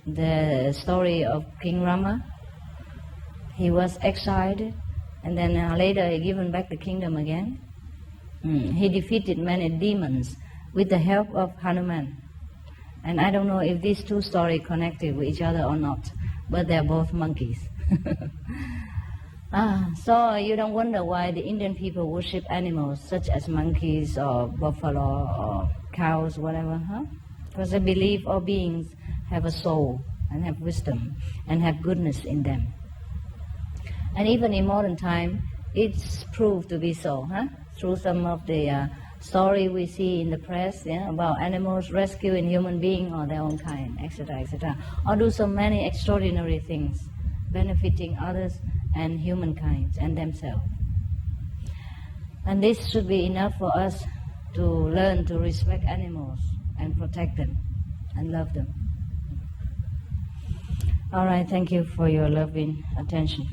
the story of King Rama. He was exiled, and then later he given back the kingdom again. He defeated many demons with the help of Hanuman. And I don't know if these two stories connected with each other or not, but they're both monkeys. So you don't wonder why the Indian people worship animals such as monkeys or buffalo or cows, whatever, huh? Because they believe all beings have a soul and have wisdom and have goodness in them. And even in modern time, it's proved to be so, huh? Through some of the story we see in the press, about animals rescuing human beings or their own kind, etc., etc., or do so many extraordinary things, benefiting others and humankind and themselves. And this should be enough for us to learn to respect animals and protect them and love them. All right, thank you for your loving attention.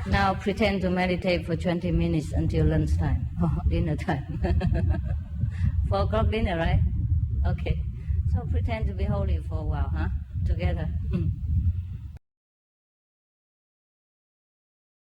Now pretend to meditate for 20 minutes until lunchtime, dinner time. 4 o'clock dinner, right? Okay. So pretend to be holy for a while, huh? Together.